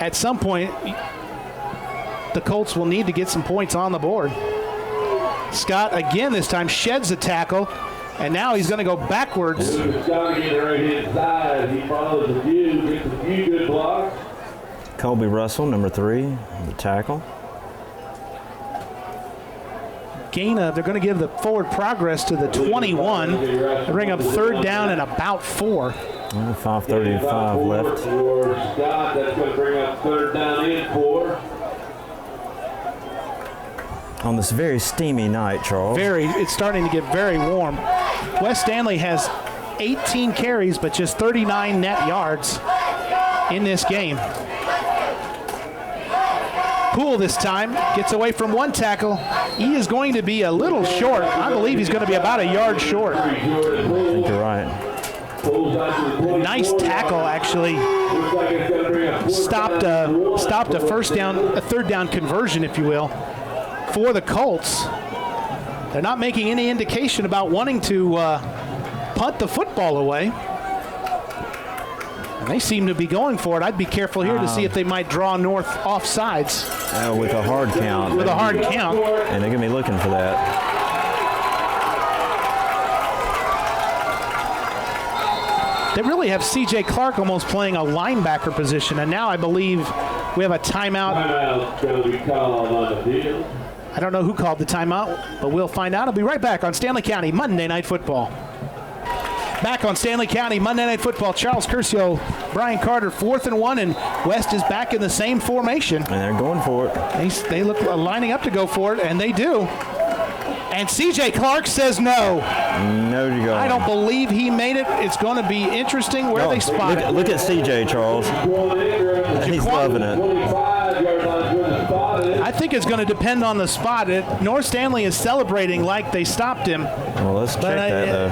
at some point, the Colts will need to get some points on the board. Scott, again this time, sheds the tackle, and now he's going to go backwards. Scott getting the right-hand side. He follows a few, gets a few good blocks. Colby Russell, number 3, the tackle. They're going to give the forward progress to the 21. They bring up third down and about 4. 5:35 left. For Scott, that's going to bring up third down and 4. On this very steamy night, Charles. It's starting to get very warm. West Stanley has 18 carries, but just 39 net yards in this game. Poole this time gets away from one tackle. He is going to be a little short. I believe he's going to be about a yard short. I think you're right. Nice tackle, actually. Stopped a third down conversion, if you will, for the Colts. They're not making any indication about wanting to punt the football away. And they seem to be going for it. I'd be careful here to see if they might draw North off sides. With a hard count. With a hard count. And they're going to be looking for that. They really have C.J. Clark almost playing a linebacker position, and now I believe we have a timeout. Timeout's going to be called on the field. I don't know who called the timeout, but we'll find out. I'll be right back on Stanley County Monday Night Football. Back on Stanley County Monday Night Football. Charles Curcio, Brian Carter, 4th and 1, and West is back in the same formation. And they're going for it. They look lining up to go for it, and they do. And C.J. Clark says no. No to go. I don't believe he made it. It's going to be interesting where they spot it. Look at C.J., Charles. He's loving it. I think it's going to depend on the spot. North Stanley is celebrating like they stopped him. Well, let's check that, though.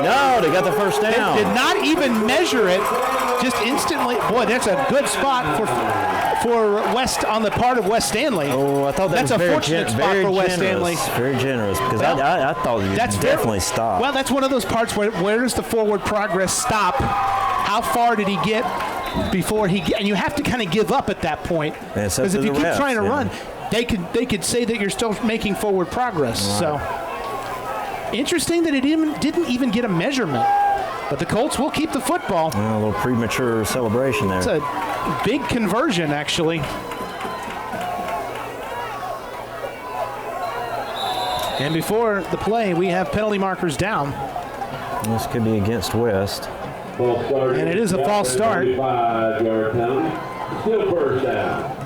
No, they got the first down. Did not even measure it, just instantly. Boy, that's a good spot for West on the part of West Stanley. Oh, I thought that's a fortunate spot for West Stanley. Very generous, because Well, I thought you'd definitely stop. Well, that's one of those parts where does the forward progress stop? How far did he get before and you have to kind of give up at that point, because if you keep trying to run, they could say that you're still making forward progress. Right. So interesting that it didn't even get a measurement. But the Colts will keep the football. A little premature celebration there. It's a big conversion, actually. And before the play, we have penalty markers down. This could be against West. And it is a false start. 5-yard penalty. Still first down.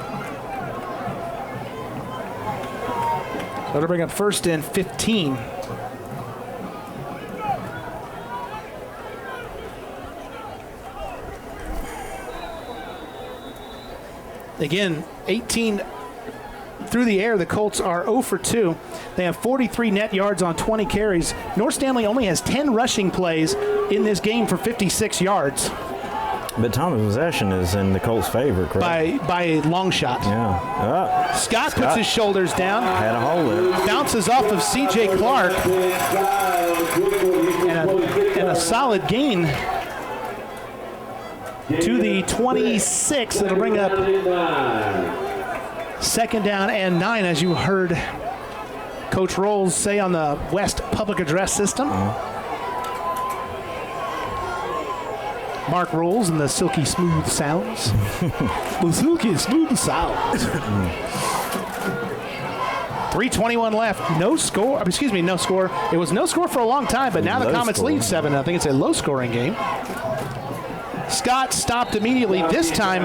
So it'll bring up 1st and 15. Again, 18 through the air. The Colts are 0 for 2. They have 43 net yards on 20 carries. North Stanley only has 10 rushing plays in this game for 56 yards. But time of possession is in the Colts' favor, correct? By a long shot. Yeah. Scott puts his shoulders down. Had a hole there. Bounces off of C.J. Clark. And a solid gain to the 26. That'll bring up 2nd down and 9, as you heard Coach Rolls say on the West Public Address System. Mark Rolls and the silky smooth sounds. The silky smooth sounds. 3:21 left. No score. No score. It was no score for a long time, but now the Comets lead 7. I think it's a low-scoring game. Scott stopped immediately. This time,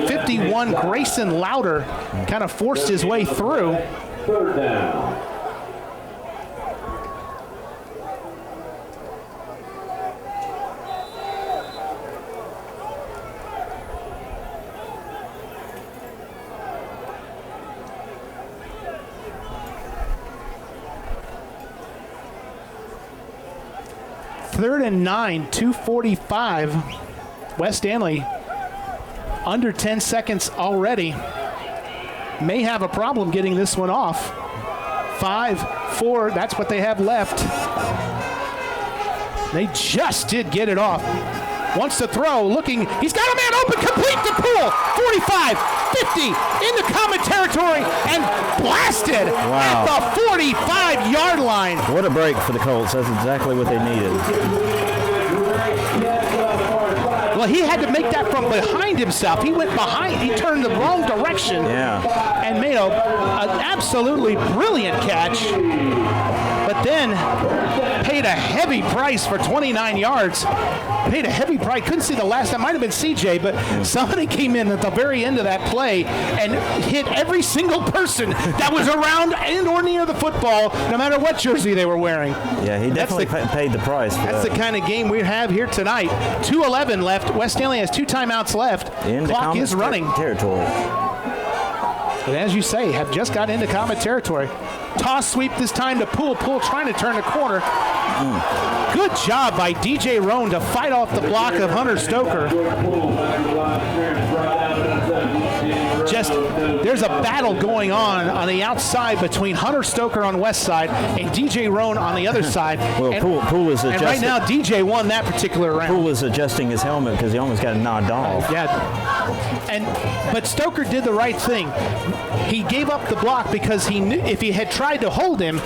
51 Grayson Louder kind of forced his way through. 3rd down. Third and 9, 2:45. West Stanley under 10 seconds already. May have a problem getting this one off. 5, 4, that's what they have left. They just did get it off. Wants to throw, looking, he's got a man open, complete to Poole. 45, 50, into Comet territory, and blasted at the 45-yard line. What a break for the Colts. That's exactly what they needed. Well, he had to make that from behind himself. He went behind. He turned the wrong direction and made an absolutely brilliant catch. But then paid a heavy price for 29 yards. Paid a heavy price. Couldn't see the last. That might have been CJ, but somebody came in at the very end of that play and hit every single person that was around and or near the football, no matter what jersey they were wearing. Yeah, he definitely paid the price for That's that. the kind of game we have here tonight. 2:11 left. West Stanley has 2 timeouts left. Clock is running. Territory. And as you say, have just got into Comet territory. Toss sweep this time to Poole. Poole trying to turn the corner. Good job by DJ Roan to fight off the block of Hunter Stoker. There's a battle going on the outside between Hunter Stoker on west side and DJ Roan on the other side. Well, Poole is adjusting. And right now, DJ won that particular round. Poole is adjusting his helmet because he almost got knocked off. Yeah, but Stoker did the right thing. He gave up the block because he knew if he had tried to hold him,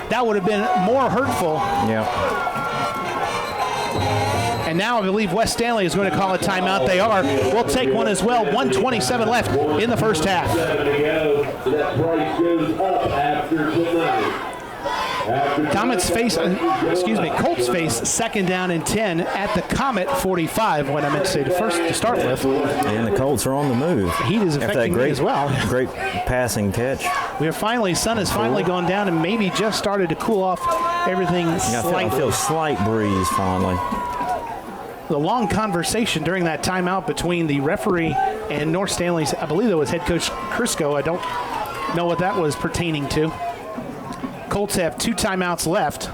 that would have been more hurtful. Yeah. And now I believe West Stanley is going to call a timeout. They are. We'll take one as well. 1:27 left in the first half. That price goes up after tonight. Colts face 2nd down and 10 at the Comet 45. What I meant to say first to start with. And the Colts are on the move. Heat is affecting me as well. Great passing catch. Sun has finally gone down and maybe just started to cool off everything slightly. I feel a slight breeze finally. The long conversation during that timeout between the referee and North Stanley's, I believe it was head coach Crisco. I don't know what that was pertaining to. Colts have 2 timeouts left.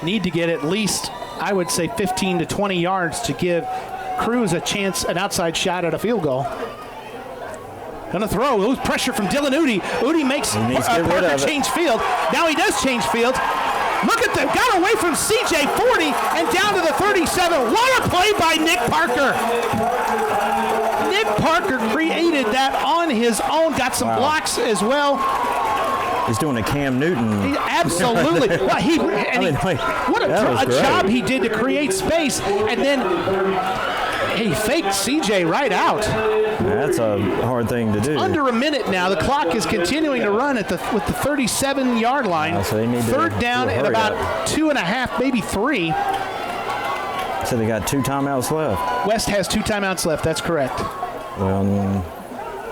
need to get at least, I would say, 15 to 20 yards to give Cruz a chance, an outside shot at a field goal. Gonna throw. Ooh, pressure from Dylan Udy. Udy makes Parker change field. Now he does change field. Look at them. Got away from CJ 40 and down to the 37. What a play by Nick Parker. Nick Parker created that on his own. Got some blocks as well. He's doing a Cam Newton. Absolutely. Well, what a job he did to create space, and then he faked CJ right out. That's a hard thing to do. Under a minute now. The clock is continuing to run with the 37-yard line. So they need third down and about 2.5, maybe 3. So they got 2 timeouts left. West has 2 timeouts left. That's correct. Well,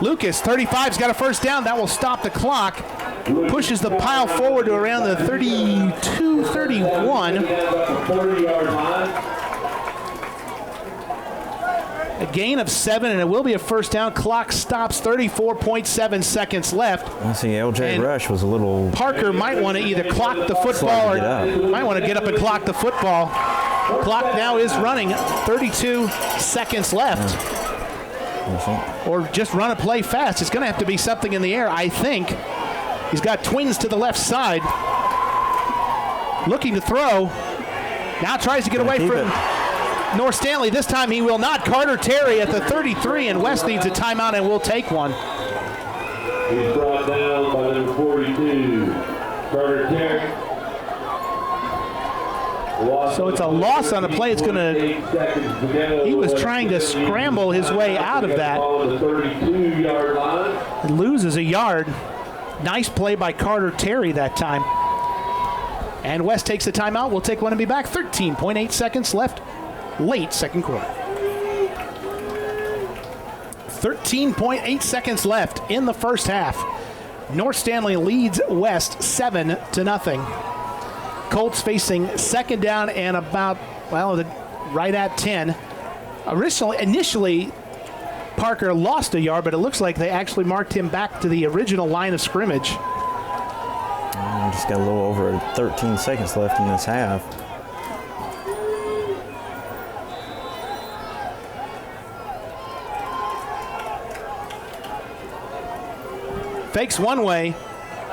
Lucas, 35's got a first down. That will stop the clock. Pushes the pile forward to around the 32, 31. A gain of 7, and it will be a first down. Clock stops, 34.7 seconds left. I see LJ Rush was a little... Parker might want to either clock the football or might want to get up and clock the football. Clock now is running, 32 seconds left. Or just run a play fast. It's going to have to be something in the air, I think. He's got twins to the left side. Looking to throw. Now tries to get away from North Stanley. This time he will not. Carter Terry at the 33, and West needs a timeout, and will take one. He's brought down by number 42, Carter Terry. So it's a loss on a play. It's going to. He was trying to scramble his way out of that. It loses a yard. Nice play by Carter Terry that time. And West takes the timeout. We'll take one and be back. 13.8 seconds left. Late second quarter. 13.8 seconds left in the first half. North Stanley leads West 7-0. Colts facing second down and about, right at 10. Initially, Parker lost a yard, but it looks like they actually marked him back to the original line of scrimmage. Just got a little over 13 seconds left in this half. Fakes one way.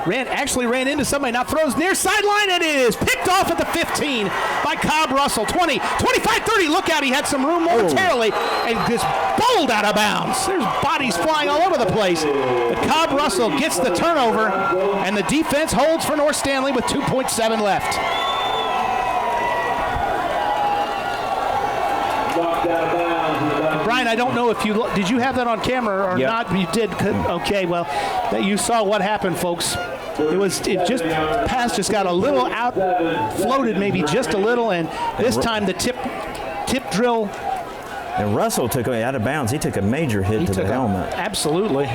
Actually ran into somebody, now throws near sideline, and it is picked off at the 15 by Cobb Russell. 20, 25, 30, look out, he had some room momentarily and just bowled out of bounds. There's bodies flying all over the place. But Cobb Russell gets the turnover, and the defense holds for North Stanley with 2.7 left. Brian, I don't know if did you have that on camera or not? You did. Okay, well, you saw what happened, folks. Pass just got a little out, floated maybe just a little, and this time the tip drill. And Russell took out of bounds. He took a major hit to the helmet. Absolutely.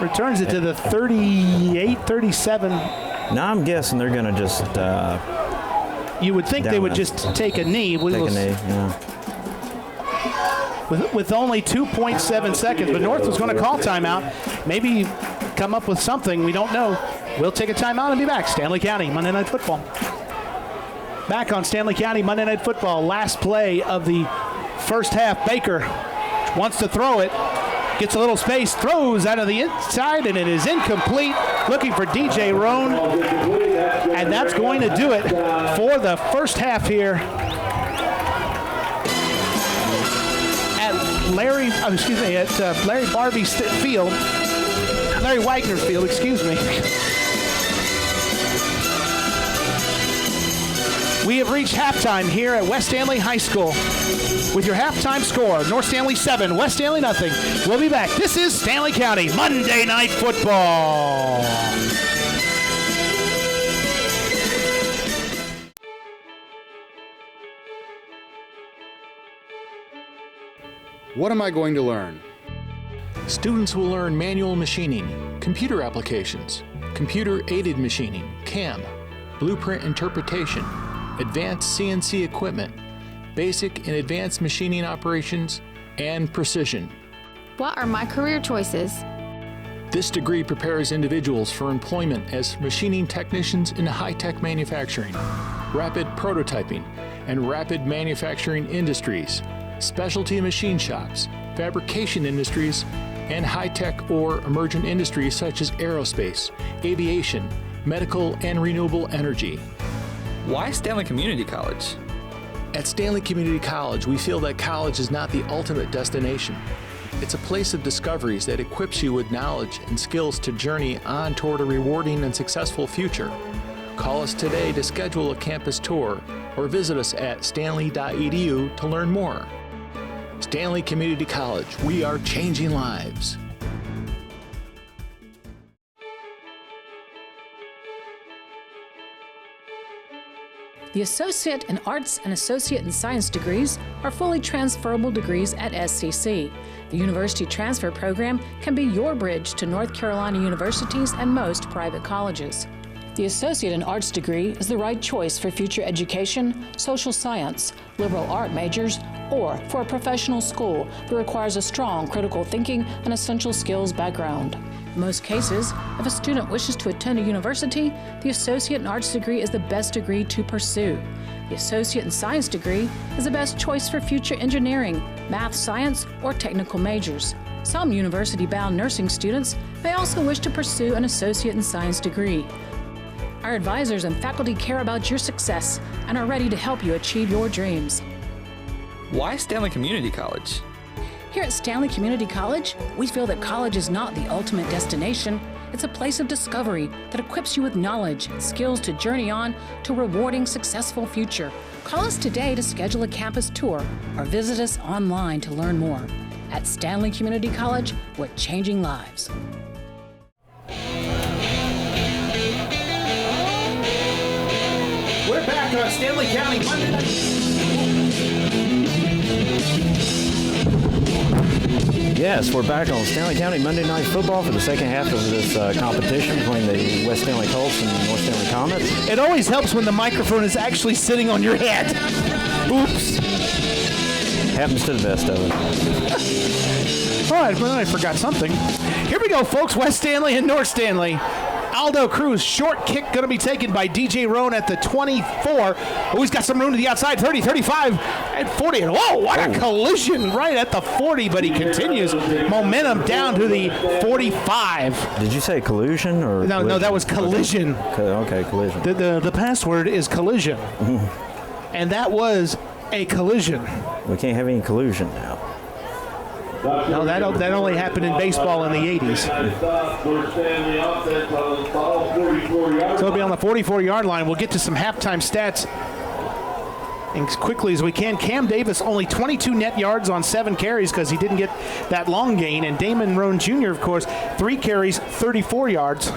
Returns it to the 38, 37. Now I'm guessing they're going to just... you would think they would just take a knee. Take a knee, yeah. With only 2.7 seconds, but North was going to call timeout. Maybe come up with something. We don't know. We'll take a timeout and be back. Stanley County, Monday Night Football. Back on Stanley County, Monday Night Football. Last play of the first half. Baker wants to throw it. Gets a little space, throws out of the inside, and it is incomplete. Looking for DJ Roan, and that's going to do it for the first half here at Larry Barbie Field, Larry Wagner Field, excuse me. We have reached halftime here at West Stanley High School with your halftime score, North Stanley 7, West Stanley nothing. We'll be back. This is Stanley County Monday Night Football. What am I going to learn? Students will learn manual machining, computer applications, computer-aided machining, CAM, blueprint interpretation, advanced CNC equipment, basic and advanced machining operations, and precision. What are my career choices? This degree prepares individuals for employment as machining technicians in high-tech manufacturing, rapid prototyping, and rapid manufacturing industries, specialty machine shops, fabrication industries, and high-tech or emergent industries such as aerospace, aviation, medical, and renewable energy. Why Stanley Community College? At Stanley Community College, we feel that college is not the ultimate destination. It's a place of discoveries that equips you with knowledge and skills to journey on toward a rewarding and successful future. Call us today to schedule a campus tour or visit us at stanley.edu to learn more. Stanley Community College, we are changing lives. The Associate in Arts and Associate in Science degrees are fully transferable degrees at SCC. The University Transfer Program can be your bridge to North Carolina universities and most private colleges. The Associate in Arts degree is the right choice for future education, social science, liberal art majors, or for a professional school that requires a strong critical thinking and essential skills background. In most cases, if a student wishes to attend a university, the Associate in Arts degree is the best degree to pursue. The Associate in Science degree is the best choice for future engineering, math, science, or technical majors. Some university-bound nursing students may also wish to pursue an Associate in Science degree. Our advisors and faculty care about your success and are ready to help you achieve your dreams. Why Stanley Community College? Here at Stanley Community College, we feel that college is not the ultimate destination. It's a place of discovery that equips you with knowledge and skills to journey on to a rewarding, successful future. Call us today to schedule a campus tour or visit us online to learn more. At Stanley Community College, we're changing lives. We're back on Stanley County Monday Night. Yes, we're back on Stanley County Monday Night Football for the second half of this competition between the West Stanley Colts and North Stanley Comets. It always helps when the microphone is actually sitting on your head. Oops. Happens to the best of us. All right, well, I forgot something. Here we go, folks. West Stanley and North Stanley. Aldo Cruz, short kick going to be taken by DJ Roan at the 24. Oh, he's got some room to the outside, 30, 35, and 40. And whoa, what a collision right at the 40, but he continues. Momentum down to the 45. Did you say collusion? Or No, no, that was collision. Okay, collision. The password is collision. And that was a collision. We can't have any collusion now. No, that only happened in baseball in the 80s. So it'll be on the 44-yard line. We'll get to some halftime stats as quickly as we can. Cam Davis only 22 net yards on 7 carries because he didn't get that long gain. And Damon Roan Jr., of course, 3 carries, 34 yards.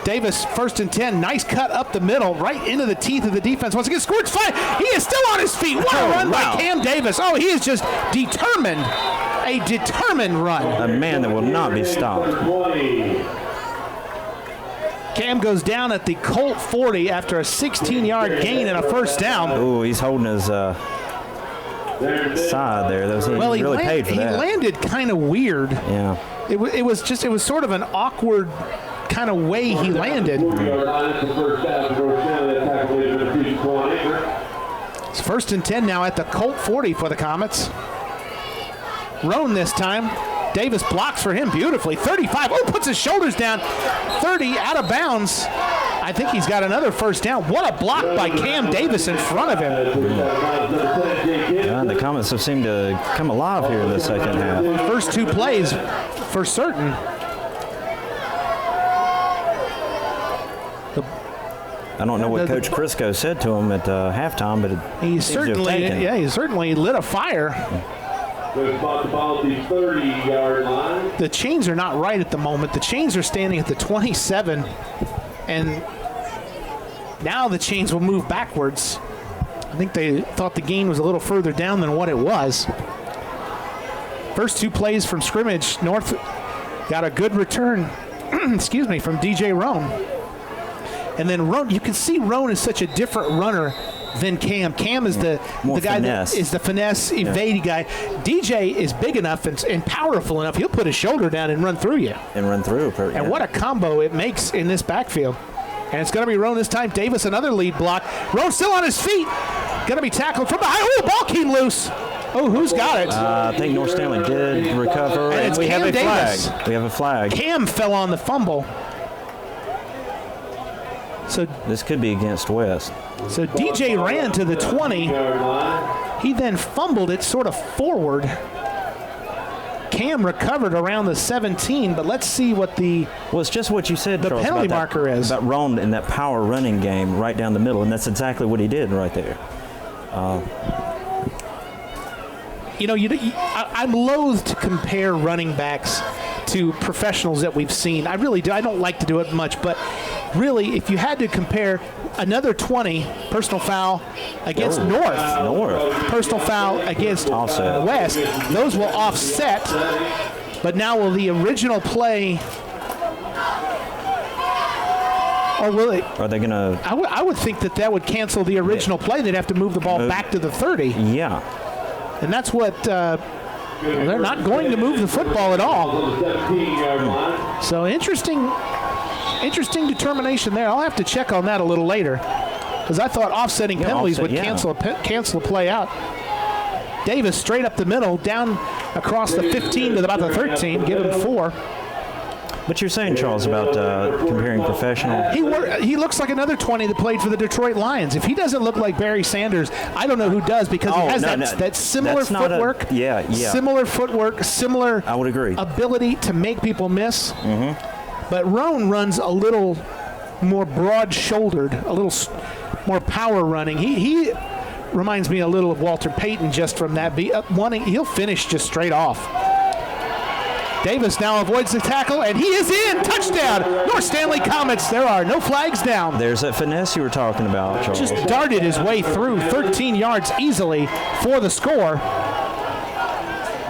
Davis, 1st and 10. Nice cut up the middle, right into the teeth of the defense. Once again, scored 5. He is still on his feet. What a run by Cam Davis. Oh, he is just determined. A determined run. A man that will not be stopped. Cam goes down at the Colt 40 after a 16-yard gain and a first down. Oh, he's holding his side there. He really paid for that. He landed kind of weird. Yeah. It was sort of an awkward kind of way he landed. It's 1st and 10 now at the Colt 40 for the Comets. Roan this time. Davis blocks for him beautifully. 35. Oh, puts his shoulders down. 30 out of bounds. I think he's got another first down. What a block by Cam Davis in front of him. The Comets have seemed to come alive here in the second half. First 2 plays for certain. I don't know what Coach Crisco said to him at halftime, but he certainly lit a fire. The 30-yard line. The chains are not right at the moment. The chains are standing at the 27, and now the chains will move backwards. I think they thought the gain was a little further down than what it was. First 2 plays from scrimmage, North got a good return, excuse me, from DJ Roan. And then Roan, you can see Roan is such a different runner than Cam. Cam is the guy finesse. that is the finesse, evading guy. DJ is big enough and powerful enough. He'll put his shoulder down and run through you. And what a combo it makes in this backfield. And it's going to be Roan this time. Davis, another lead block. Roan still on his feet. Going to be tackled from behind. Oh, ball came loose. Oh, who's got it? I think North Stanley did recover. And we Cam have a Davis. flag. We have a flag. Cam fell on the fumble. So this could be against West. So DJ ran to the 20. He then fumbled it sort of forward. Cam recovered around the 17, but let's see what it's just what you said, the Charles, penalty about marker is. About Roan in that power running game right down the middle, and that's exactly what he did right there. I'm loath to compare running backs to professionals that we've seen. I really do. I don't like to do it much, but really, if you had to compare another 20 personal foul against North, personal foul against West, those will offset. But now will the original play, or will it? Are they going to? I would think that would cancel the original play. They'd have to move the ball back to the 30. Yeah. And that's what they're not going to move the football at all. So interesting determination there. I'll have to check on that a little later, because I thought offsetting penalties would cancel a play out. Davis straight up the middle, down across the 15 to about the 13, give him 4. But you're saying, Charles, about comparing professional. He looks like another 20 that played for the Detroit Lions. If he doesn't look like Barry Sanders, I don't know who does, because he has that similar footwork. Similar footwork, similar I would agree. ability to make people miss. Mm-hmm. But Roan runs a little more broad-shouldered, a little more power running. He reminds me a little of Walter Payton just from that. He'll finish just straight off. Davis now avoids the tackle, and he is in. Touchdown, North Stanley Comets. There are no flags down. There's that finesse you were talking about, Charles. Just darted his way through 13 yards easily for the score.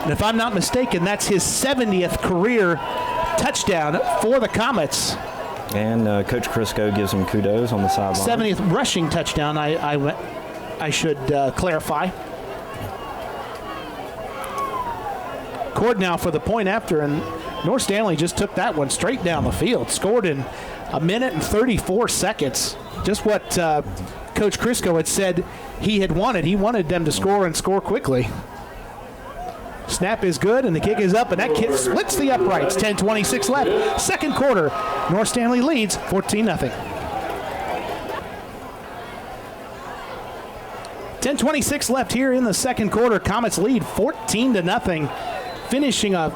And if I'm not mistaken, that's his 70th career touchdown for the Comets. And Coach Crisco gives him kudos on the sideline. 70th rushing touchdown, I should clarify. Cord now for the point after, and North Stanley just took that one straight down the field. Scored in 1 minute and 34 seconds. Just what Coach Crisco had said he had wanted. He wanted them to score and score quickly. Snap is good, and the kick is up, and that kick splits the uprights. 10:26 left. Second quarter. North Stanley leads 14-0. 10:26 left here in the second quarter. Comets lead 14-0. Finishing a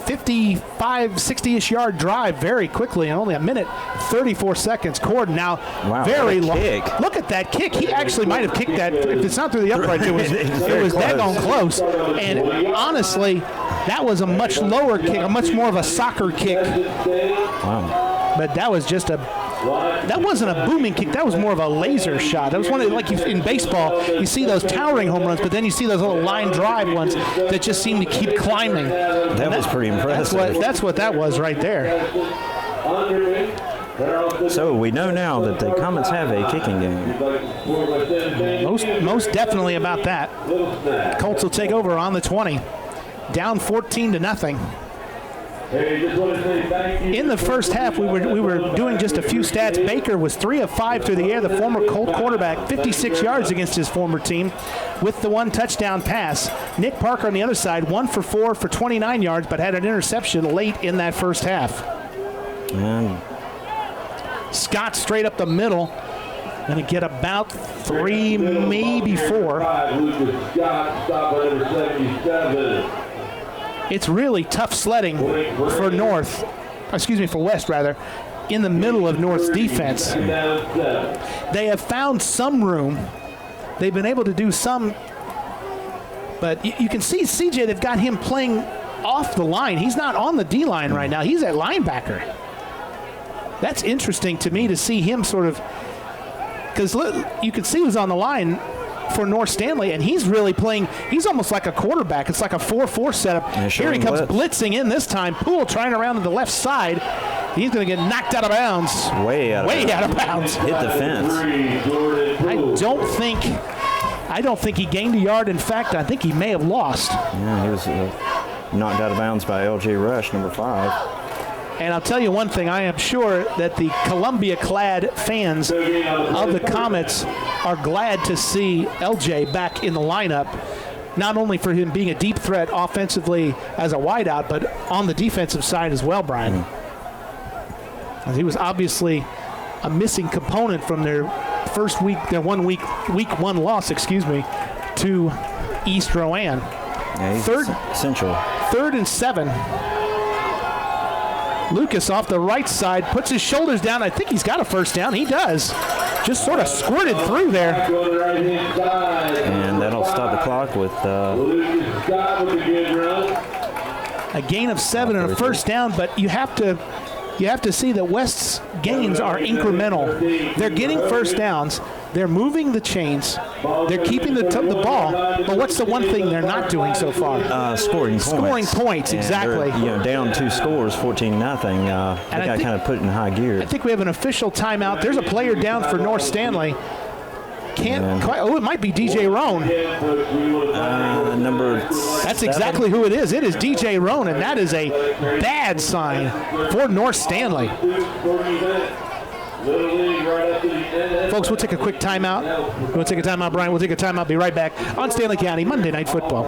55, 60-ish yard drive very quickly in only 1 minute, 34 seconds. Cord now very long. Look at that kick. He actually might have kicked that. If it's not through the upright, it was daggone close. And honestly, that was a much lower kick, a much more of a soccer kick. Wow. But that was just that wasn't a booming kick. That was more of a laser shot. That was one of, like in baseball, you see those towering home runs, but then you see those little line drive ones that just seem to keep climbing. That was pretty impressive. That's what that was right there. So we know now that the Comets have a kicking game. Most definitely about that. Colts will take over on the 20. Down 14-0. In the first half, we were doing just a few stats. Baker was 3 of 5 through the air, the former Colt quarterback, 56 yards against his former team with the 1 touchdown pass. Nick Parker on the other side, 1 for 4 for 29 yards, but had an interception late in that first half. Scott straight up the middle. Going to get about 3, maybe 4. It's really tough sledding for West in the middle of North's defense. They have found some room. They've been able to do some, but you can see CJ, they've got him playing off the line. He's not on the D-line right now. He's at linebacker. That's interesting to me to see him sort of, because you can see who's on the line for North Stanley, and he's really playing. He's almost like a quarterback. It's like a 4-4 setup. Here he comes blitzing in this time. Poole trying around to the left side. He's going to get knocked out of bounds. Way out of bounds. Hit the fence. I don't think he gained a yard. In fact, I think he may have lost. Yeah, he was knocked out of bounds by L.J. Rush, number 5. And I'll tell you one thing, I am sure that the Columbia-clad fans of the Comets are glad to see LJ back in the lineup, not only for him being a deep threat offensively as a wideout, but on the defensive side as well, Brian. As he was obviously a missing component from their first week, week 1 loss, to East Rowan. Yeah, he's essential. 3rd and 7. Lucas off the right side puts his shoulders down. I think he's got a first down. He does. Just sort of squirted through there. And that'll stop the clock with a gain of 7 and a first down, but you have to see that West's gains are incremental. They're getting first downs. They're moving the chains. They're keeping the ball. But what's the one thing they're not doing so far? Scoring points. Scoring points, exactly. Down 2 scores, 14-0. They got kind of put in high gear. I think we have an official timeout. There's a player down for North Stanley. Can't quite. Oh, it might be DJ Roan. Number That's 7. exactly who it is. It is DJ Roan, and that is a bad sign for North Stanley. Folks, we'll take a quick timeout. We'll take a timeout, Brian. We'll take a timeout. Be right back on Stanley County Monday Night Football.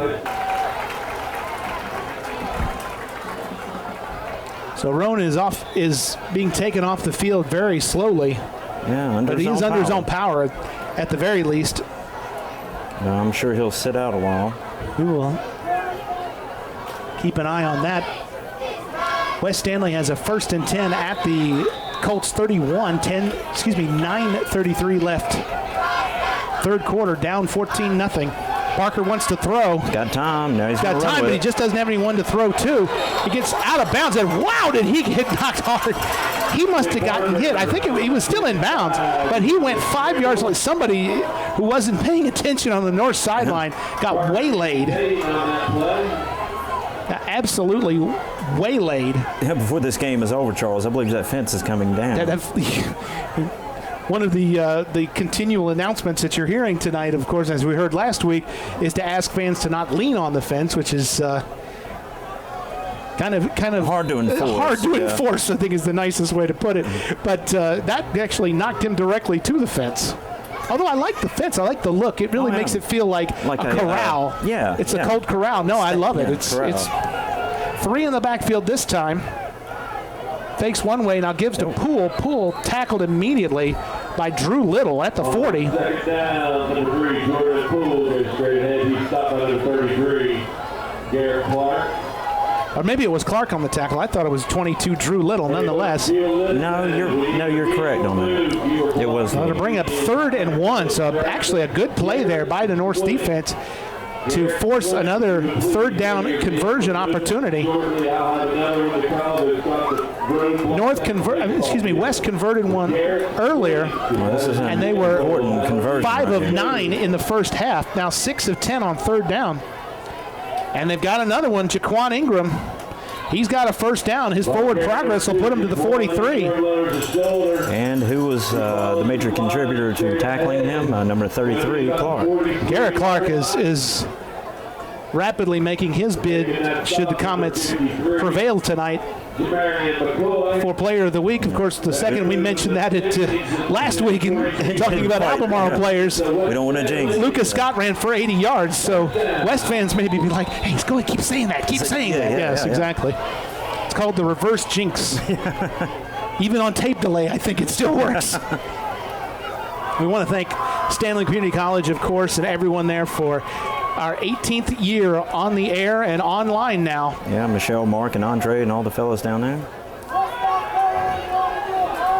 So Roan is being taken off the field very slowly. Yeah, but he's under his own power at the very least. I'm sure he'll sit out a while. We will keep an eye on that. West Stanley has a 1st and 10 at the Colts 31, 9:33 left. 3rd quarter, down 14-0. Parker wants to throw. Got time. Now he's got time, but he just doesn't have anyone to throw to. He gets out of bounds, and wow, did he get knocked hard. He must have gotten hit. I think he was still in bounds, but he went 5 yards. Somebody who wasn't paying attention on the north sideline got waylaid. Absolutely waylaid. Yeah, before this game is over, Charles, I believe that fence is coming down. One of the continual announcements that you're hearing tonight, of course, as we heard last week, is to ask fans to not lean on the fence, which is kind of hard to enforce. Hard to enforce, I think, is the nicest way to put it. But that actually knocked him directly to the fence. Although I like the fence, I like the look. It really makes it feel like a corral. It's a Colt corral. No, I love it. It's 3 in the backfield this time. Fakes one way, now gives to Poole. Poole tackled immediately by Drew Little at the 40. Second down, number 3, Jordan Poole goes straight ahead. He stopped by number 33, Garrett Clark. Or maybe it was Clark on the tackle. I thought it was 22 Drew Little, nonetheless. No, you're correct on that. It was. To bring up 3rd and 1, so actually a good play there by the North's defense to force another 3rd down conversion opportunity. West converted one earlier, and they were 5 of 9 in the first half. Now 6 of 10 on 3rd down. And they've got another one, Jaquan Ingram. He's got a first down. His forward progress will put him to the 43. And who was the major contributor to tackling him? Number 33, Clark. Garrett Clark is rapidly making his bid should the Comets prevail tonight for Player of the Week. Of course, the second we mentioned that last week in talking about Albemarle players. We don't want to jinx. Lucas Scott ran for 80 yards, so West fans maybe be like, hey, he's going to keep saying that, Yes, exactly. It's called the reverse jinx. Even on tape delay, I think it still works. We want to thank Stanley Community College, of course, and everyone there for our 18th year on the air and online now. Yeah, Michelle, Mark, and Andre, and all the fellas down there.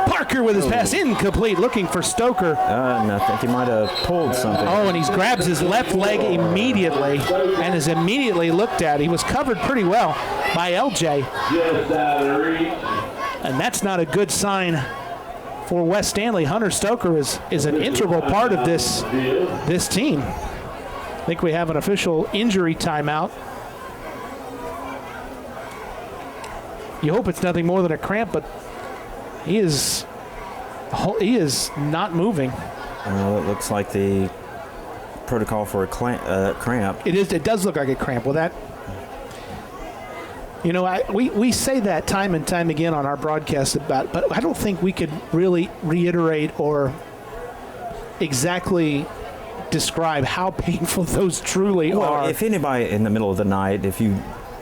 Parker with his pass incomplete, looking for Stoker. And I think he might have pulled something. Oh, and he grabs his left leg immediately and is immediately looked at. He was covered pretty well by LJ. And that's not a good sign for West Stanley. Hunter Stoker is an integral part of this team. I think we have an official injury timeout. You hope it's nothing more than a cramp, but he is not moving. It looks like the protocol for a cramp. It does look like a cramp. Well, that, we say that time and time again on our broadcast but I don't think we could really reiterate or exactly describe how painful those truly are. If anybody in the middle of the night, if you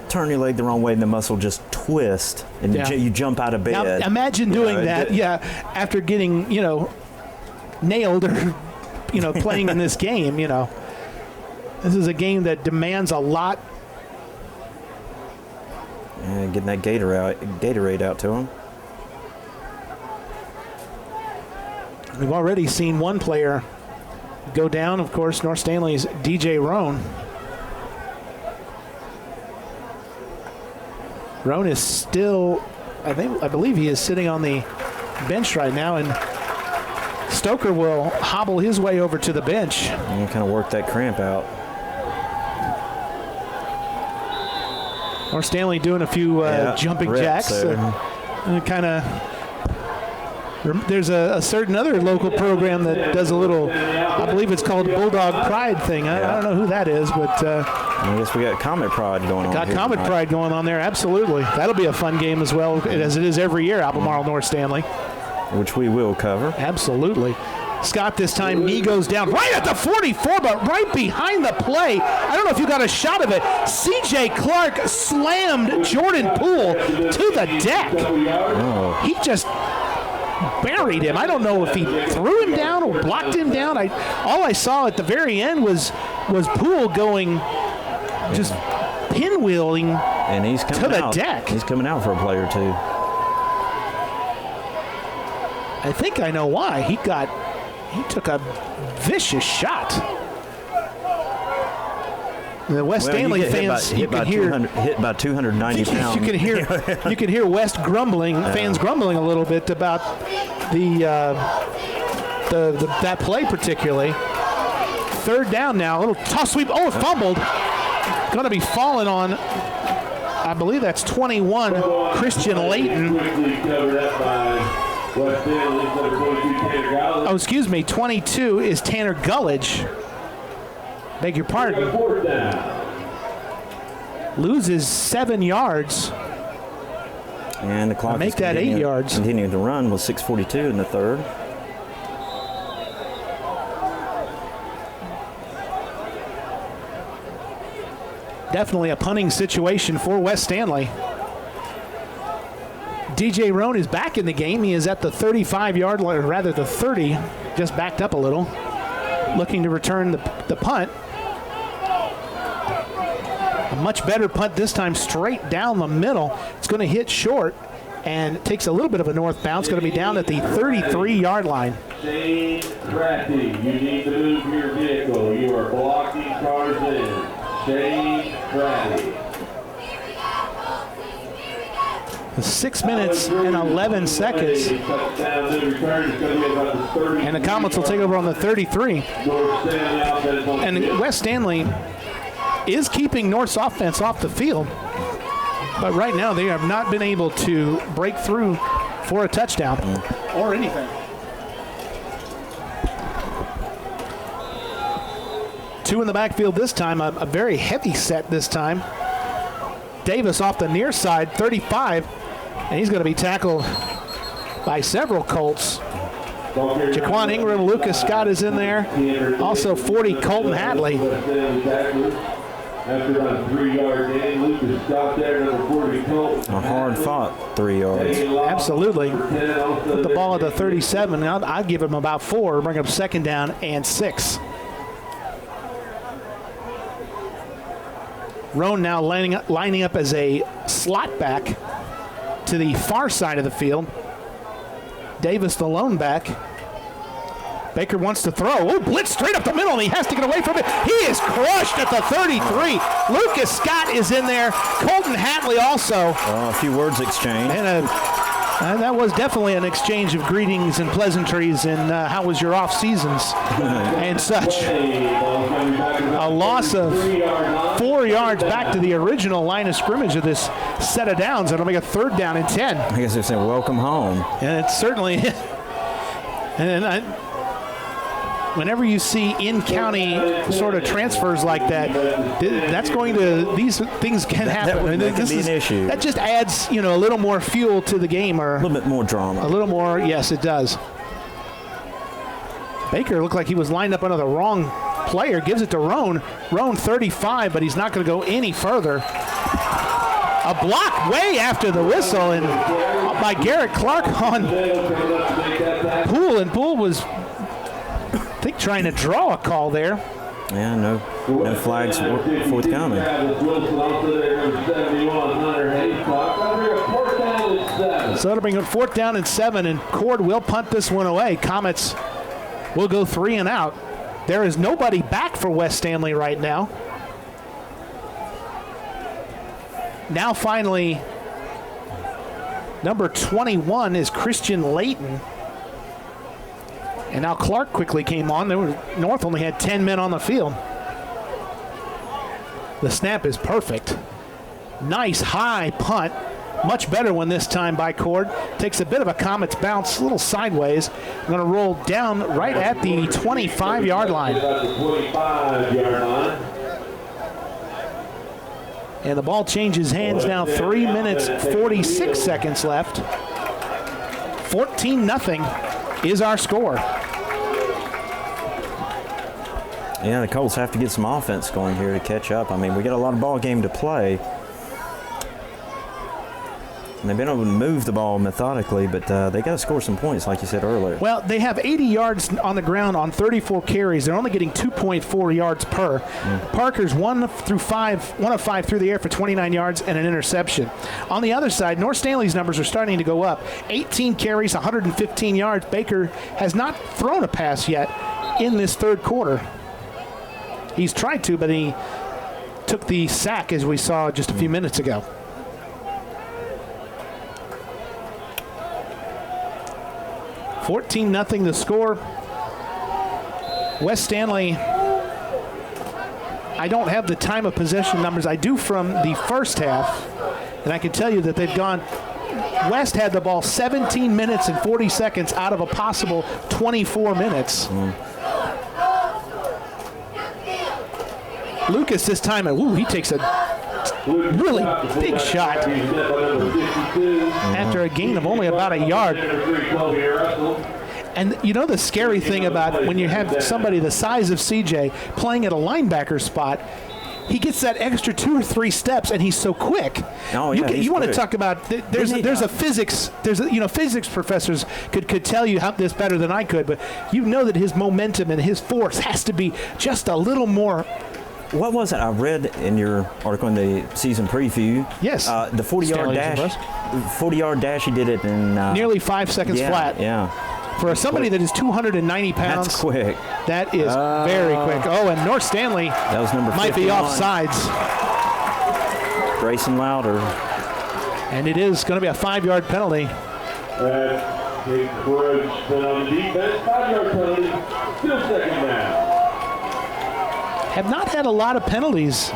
turn your leg the wrong way and the muscle just twists and you jump out of bed. Now, imagine doing that, after getting, nailed or, playing in this game, This is a game that demands a lot. And getting that Gatorade out to him. We've already seen one player go down, of course, North Stanley's DJ Roan. Roan is still, I believe he is sitting on the bench right now, and Stoker will hobble his way over to the bench. And kind of work that cramp out. North Stanley doing a few jumping jacks. There's a certain other local program that does a little, I believe it's called Bulldog Pride thing. I don't know who that is, but I guess we got Comet Pride going on. Got Comet Pride going on there, absolutely. That'll be a fun game as well, as it is every year, Albemarle North Stanley. Which we will cover. Absolutely. Scott this time, knee goes down right at the 44, but right behind the play. I don't know if you got a shot of it. C.J. Clark slammed Jordan Poole to the deck. Oh. He just buried him. I don't know if he threw him down or blocked him down. All I saw at the very end was Poole going, just pinwheeling and he's coming to the out. deck. He's coming out for a play or two. I think I know why. He took a vicious shot. The West Stanley fans, hit by 290 pounds. You can hear West grumbling, fans grumbling a little bit about that play particularly. Third down now, a little toss sweep. Oh, it fumbled. Going to be falling on, I believe that's 21, Christian Layton. Oh, excuse me, 22 is Tanner Gullidge. Beg your pardon. Loses 7 yards. And the clock make that 8 yards. Continuing to run with 6:42 in the third. Definitely a punting situation for West Stanley. DJ Roan is back in the game. He is at the 35-yard line, or rather the 30, just backed up a little, looking to return the punt. A much better punt this time, straight down the middle. It's going to hit short and it takes a little bit of a north bounce. Going to be down at the 33-yard line. Shane Bratty, you need to move your vehicle. You are blocking cars in. Shane Bratty. 6 minutes and 11 seconds. And the Comets will take over on the 33. And West Stanley is keeping North's offense off the field. But right now they have not been able to break through for a touchdown or anything. Two in the backfield this time, a very heavy set this time. Davis off the near side, 35. And he's going to be tackled by several Colts. Jaquan Ingram, Lucas Scott is in there. Also 40, Colton Hadley. After about a 3-yard gain, Lucas Scott there, number 40, Colton. A hard-fought 3 yards. Absolutely. Put the ball at the 37. I'd give him about 4, bring up second down and 6. Roan now lining up as a slot back to the far side of the field. Davis, the lone back. Baker wants to throw. Oh, blitz straight up the middle, and he has to get away from it. He is crushed at the 33. Lucas Scott is in there. Colton Hadley also. A few words exchanged. And That was definitely an exchange of greetings and pleasantries and how was your off seasons and such. A loss of 4 yards back to the original line of scrimmage of this set of downs. It'll make a 3rd down and 10. I guess they're saying welcome home. And it's certainly, whenever you see in-county sort of transfers like that, that's going to, these things can happen. That can be an issue. That just adds, a little more fuel to the game. Or a little bit more drama. A little more, yes, it does. Baker looked like he was lined up under the wrong player. Gives it to Roan. Roan 35, but he's not going to go any further. A block way after the whistle and by Garrett Clark on Poole, and Poole was, I think, trying to draw a call there. Yeah, no flags forthcoming. So that'll bring up 4th down and 7, and Cord will punt this one away. Comets will go 3 and out. There is nobody back for West Stanley right now. Now finally, number 21 is Christian Layton. And now Clark quickly came on. North only had 10 men on the field. The snap is perfect. Nice high punt. Much better one this time by Cord. Takes a bit of a Comets bounce, a little sideways. Going to roll down right at the 25-yard line. And the ball changes hands now. 3 minutes, 46 seconds left. 14-0 is our score. Yeah, the Colts have to get some offense going here to catch up. I mean, we got a lot of ball game to play. And they've been able to move the ball methodically, but they got to score some points, like you said earlier. Well, they have 80 yards on the ground on 34 carries. They're only getting 2.4 yards per. Parker's 1 of 5 through the air for 29 yards and an interception. On the other side, North Stanley's numbers are starting to go up. 18 carries, 115 yards. Baker has not thrown a pass yet in this 3rd quarter. He's tried to, but he took the sack, as we saw just a few minutes ago. $14-0 the score. West Stanley, I don't have the time of possession numbers. I do from the first half, and I can tell you that they've gone. West had the ball 17 minutes and 40 seconds out of a possible 24 minutes. Lucas this time, he takes a really big shot after a gain of only about a yard. And the scary thing about when you have somebody the size of CJ playing at a linebacker spot, he gets that extra 2 or 3 steps, and he's so quick. Oh, yeah, you want to talk about there's a physics physics professors could tell you this better than I could, but that his momentum and his force has to be just a little more. What was it I read in your article in the season preview? Yes. The 40-yard dash. 40-yard dash, he did it in nearly 5 seconds flat. Yeah. For somebody that is 290 pounds. That's quick. That is very quick. Oh, and North Stanley that was number might 51. be offsides. Grayson Louder. And it is going to be a 5-yard penalty. That's a crunch on the defense. 5-yard penalty. Still 2nd down. Have not had a lot of penalties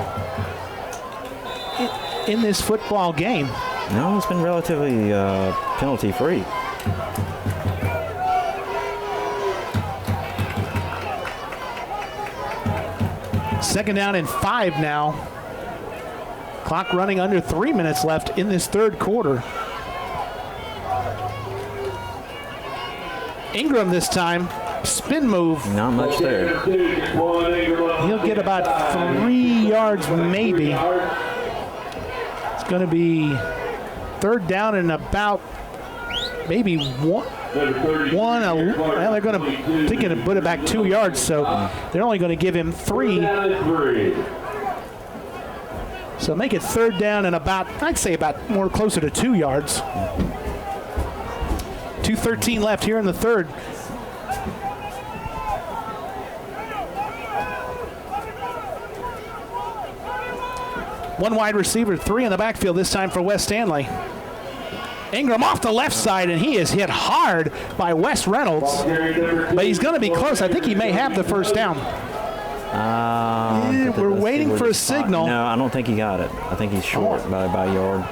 in this football game. No, it's been relatively penalty-free. Second down and 5 now. Clock running under 3 minutes left in this 3rd quarter. Ingram this time. Spin move. Not much there. He'll get about 3 yards maybe. It's going to be 3rd down and about maybe one. Well, they're going to put it back 2 yards, so they're only going to give him 3. So make it 3rd down and I'd say about more closer to 2 yards. 2:13 left here in the 3rd. One wide receiver, 3 in the backfield this time for West Stanley. Ingram off the left side, and he is hit hard by Wes Reynolds. But he's going to be close. I think he may have the first down. We're waiting for a signal. No, I don't think he got it. I think he's short by a yard.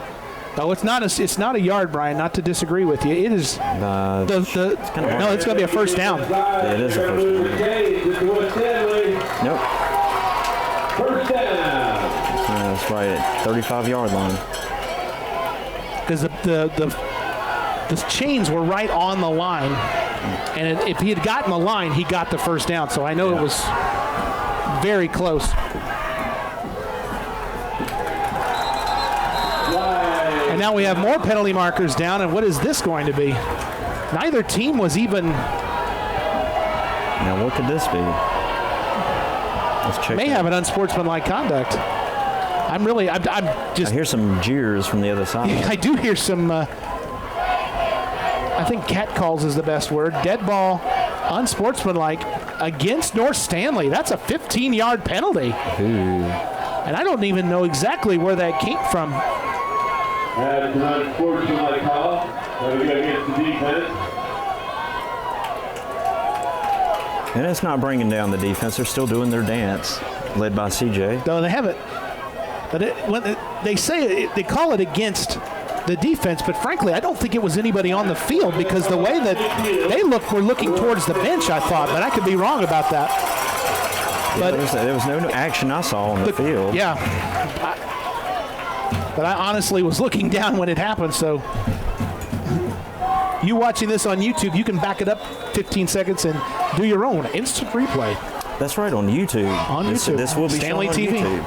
Oh, it's not a yard, Brian. Not to disagree with you. It is no, it's going to be a first down. Yeah, it is a first down. Nope. First down. That's right at 35-yard line. Because the chains were right on the line, and if he had gotten the line, he got the first down. So I know it was very close. And now we have more penalty markers down, and what is this going to be? Neither team was even. Now what could this be? Let's check. May have an unsportsmanlike conduct. I'm just. I hear some jeers from the other side. I do hear some. I think catcalls is the best word. Dead ball, unsportsmanlike against North Stanley. That's a 15-yard penalty. Ooh. And I don't even know exactly where that came from. That's an unsportsmanlike call. That we got against the defense. And it's not bringing down the defense. They're still doing their dance, led by CJ. No, they haven't. But they say they call it against the defense, but frankly, I don't think it was anybody on the field because the way that they were looking towards the bench, I thought, but I could be wrong about that. But there was no action I saw on the field. Yeah. But I honestly was looking down when it happened, so you watching this on YouTube, you can back it up 15 seconds and do your own instant replay. That's right, on YouTube. On YouTube. This will be Stanley shown on TV. YouTube.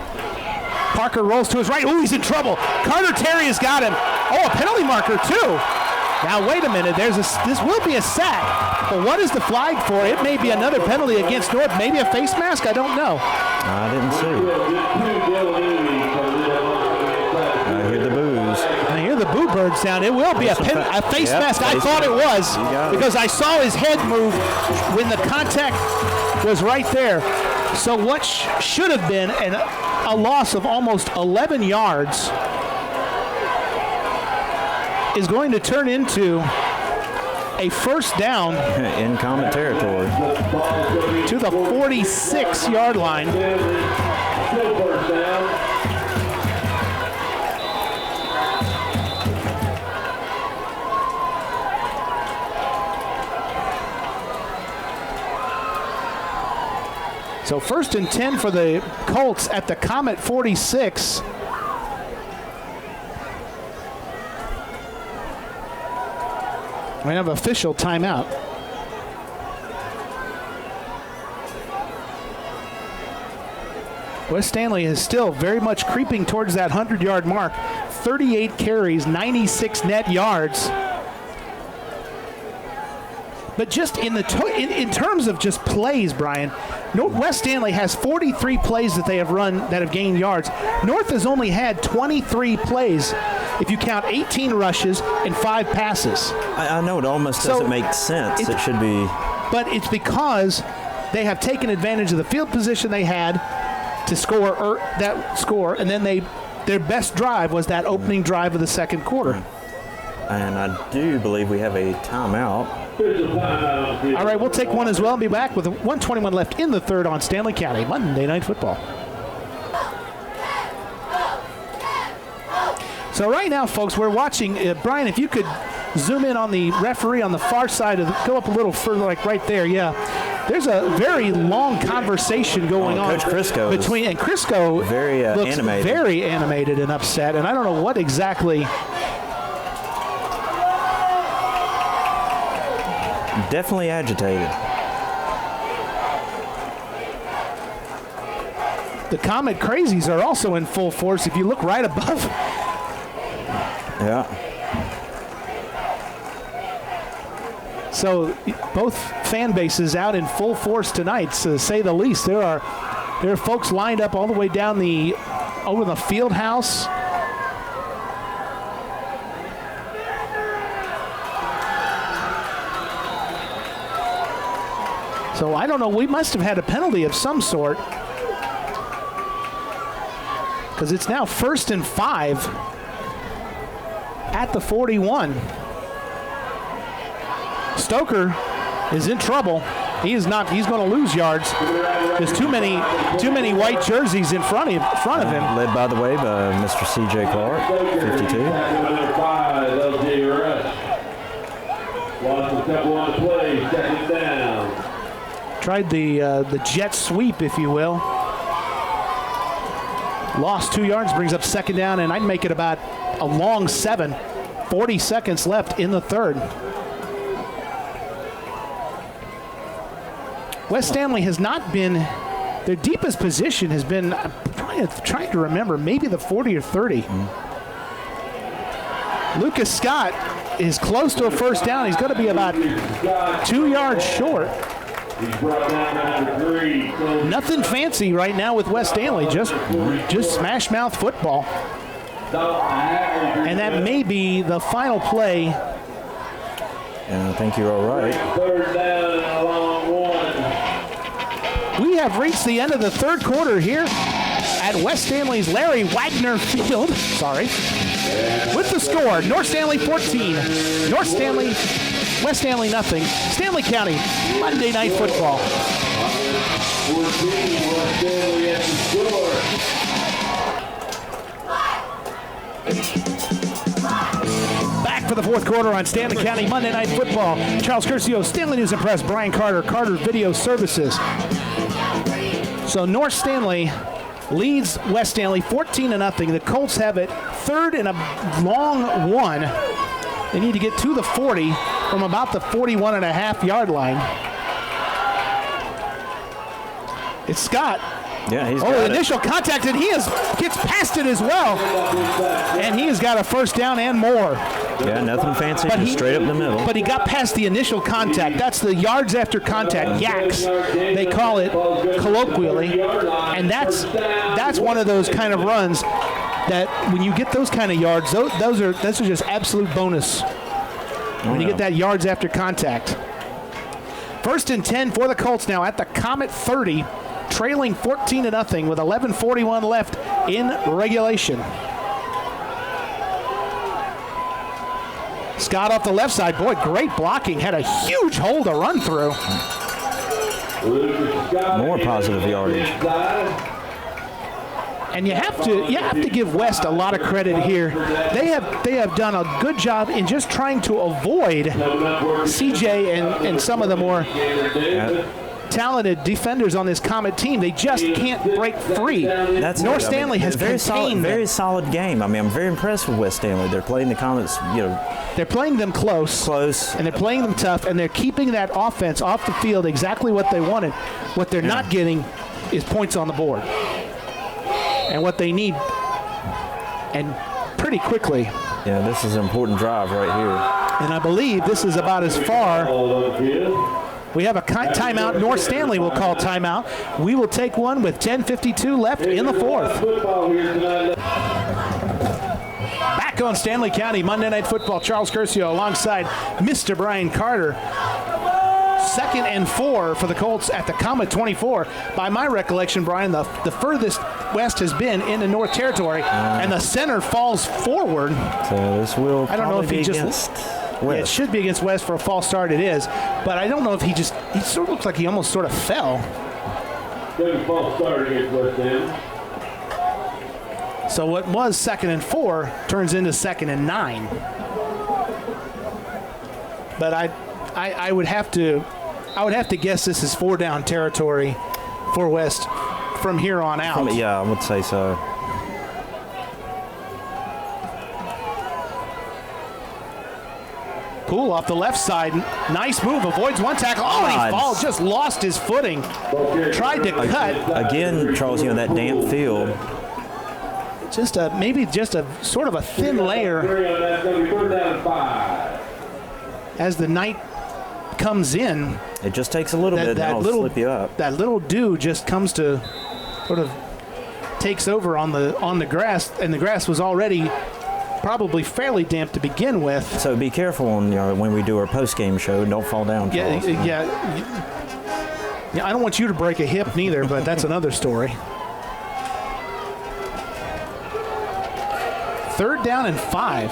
Parker rolls to his right. Oh, he's in trouble. Carter Terry has got him. Oh, a penalty marker, too. Now, wait a minute. This will be a sack. But what is the flag for? It may be another penalty against North. Maybe a face mask? I don't know. I didn't see. I hear the boos. I hear the boo bird sound. It will be a face mask. I thought it was because I saw his head move when the contact was right there. So what should have been a loss of almost 11 yards is going to turn into a first down in Comet territory to the 46-yard line. So 1st and 10 for the Colts at the Comet 46. We have official timeout. West Stanley is still very much creeping towards that 100-yard mark. 38 carries, 96 net yards. But just in terms of just plays, Brian, West Stanley has 43 plays that they have run that have gained yards. North has only had 23 plays if you count 18 rushes and 5 passes. I know it almost doesn't make sense. It should be. But it's because they have taken advantage of the field position they had to score that score, and then their best drive was that opening drive of the second quarter. And I do believe we have a timeout. All right, we'll take one as well and be back with 1:21 left in the third on Stanley County Monday Night Football. So right now, folks, we're watching. Brian, if you could zoom in on the referee on the far side, go up a little further, like right there, yeah. There's a very long conversation going on Coach Crisco between, and Crisco looks very animated and upset, and I don't know what exactly. Definitely agitated. The Comet Crazies are also in full force. If you look right above. Yeah. So both fan bases out in full force tonight, to say the least. There are folks lined up all the way down over the field house. So I don't know, we must have had a penalty of some sort, because it's now 1st and 5 at the 41. Stoker is in trouble. He is not. He's going to lose yards. There's too many white jerseys in front of him. Led, by the way, by Mr. C.J. Clark, 52. Number 5, L.J. Rush. Lost a couple on the play, second down. Tried the jet sweep, if you will. Lost 2 yards, brings up second down, and I'd make it about a long 7. 40 seconds left in the third. West Stanley has not been, their deepest position has been, I'm trying to remember, maybe the 40 or 30. Lucas Scott is close to a first down. He's going to be about 2 yards short. Nothing fancy right now with West Stanley, just smash mouth football. And that may be the final play. And I think you're all right. Third down and a long one. We have reached the end of the third quarter here at West Stanley's Larry Wagner Field. With the score, North Stanley 14, West Stanley nothing. Stanley County, Monday Night Football. 14, West Stanley at the score. Back for the fourth quarter on Stanley County Monday Night Football. Charles Curcio, Stanley News and Press, Brian Carter, Carter Video Services. So North Stanley leads West Stanley 14-0. The Colts have it third and a long one. They need to get to the 40 from about the 41.5-yard line. It's Scott. Yeah, he's got initial contact, and gets past it as well. And he has got a first down and more. Yeah, nothing fancy, just straight up the middle. But he got past the initial contact. That's the yards after contact, YACS, they call it colloquially. And that's one of those kind of runs that when you get those kind of yards, those are just absolute bonus when you get that yards after contact. First and 10 for the Colts now at the Comet 30. Trailing 14-0 with 11:41 left in regulation. Scott off the left side. Boy, great blocking. Had a huge hole to run through. More positive yardage. And you have to give West a lot of credit here. They have done a good job in just trying to avoid CJ and some of the more talented defenders on this Comet team. They just can't break free. North Stanley has very contained solid game. I mean, I'm very impressed with West Stanley. They're playing the Comets, they're playing them close, and they're playing them tough, and they're keeping that offense off the field exactly what they wanted. What they're not getting is points on the board, and what they need, and pretty quickly. Yeah, this is an important drive right here. And I believe this is about as far. We have a timeout. North Stanley will call timeout. We will take one with 10:52 left in the fourth. Back on Stanley County Monday Night Football. Charles Curcio alongside Mr. Brian Carter. 2nd and 4 for the Colts at the Comet 24. By my recollection, Brian, the furthest West has been in the North Territory, and the center falls forward. So this will I don't know if he just. Yeah, it should be against West for a false start. It is, but I don't know if he sort of looks like he almost sort of fell. False start against West End. So what was 2nd and 4 turns into 2nd and 9. But I would have to guess this is 4-down territory for West from here on out. Yeah, I would say so. Poole off the left side. Nice move. Avoids one tackle. Oh, and he falls. Just lost his footing. Tried to cut. Again, Charles, that damp field. Maybe just a sort of a thin layer as the night comes in. It just takes a little bit to slip you up. That little dew just comes to sort of takes over on the grass, and the grass was already probably fairly damp to begin with. So be careful when we do our post-game show. Don't fall down, Charles. Yeah, I don't want you to break a hip neither, but that's another story. 3rd down and 5.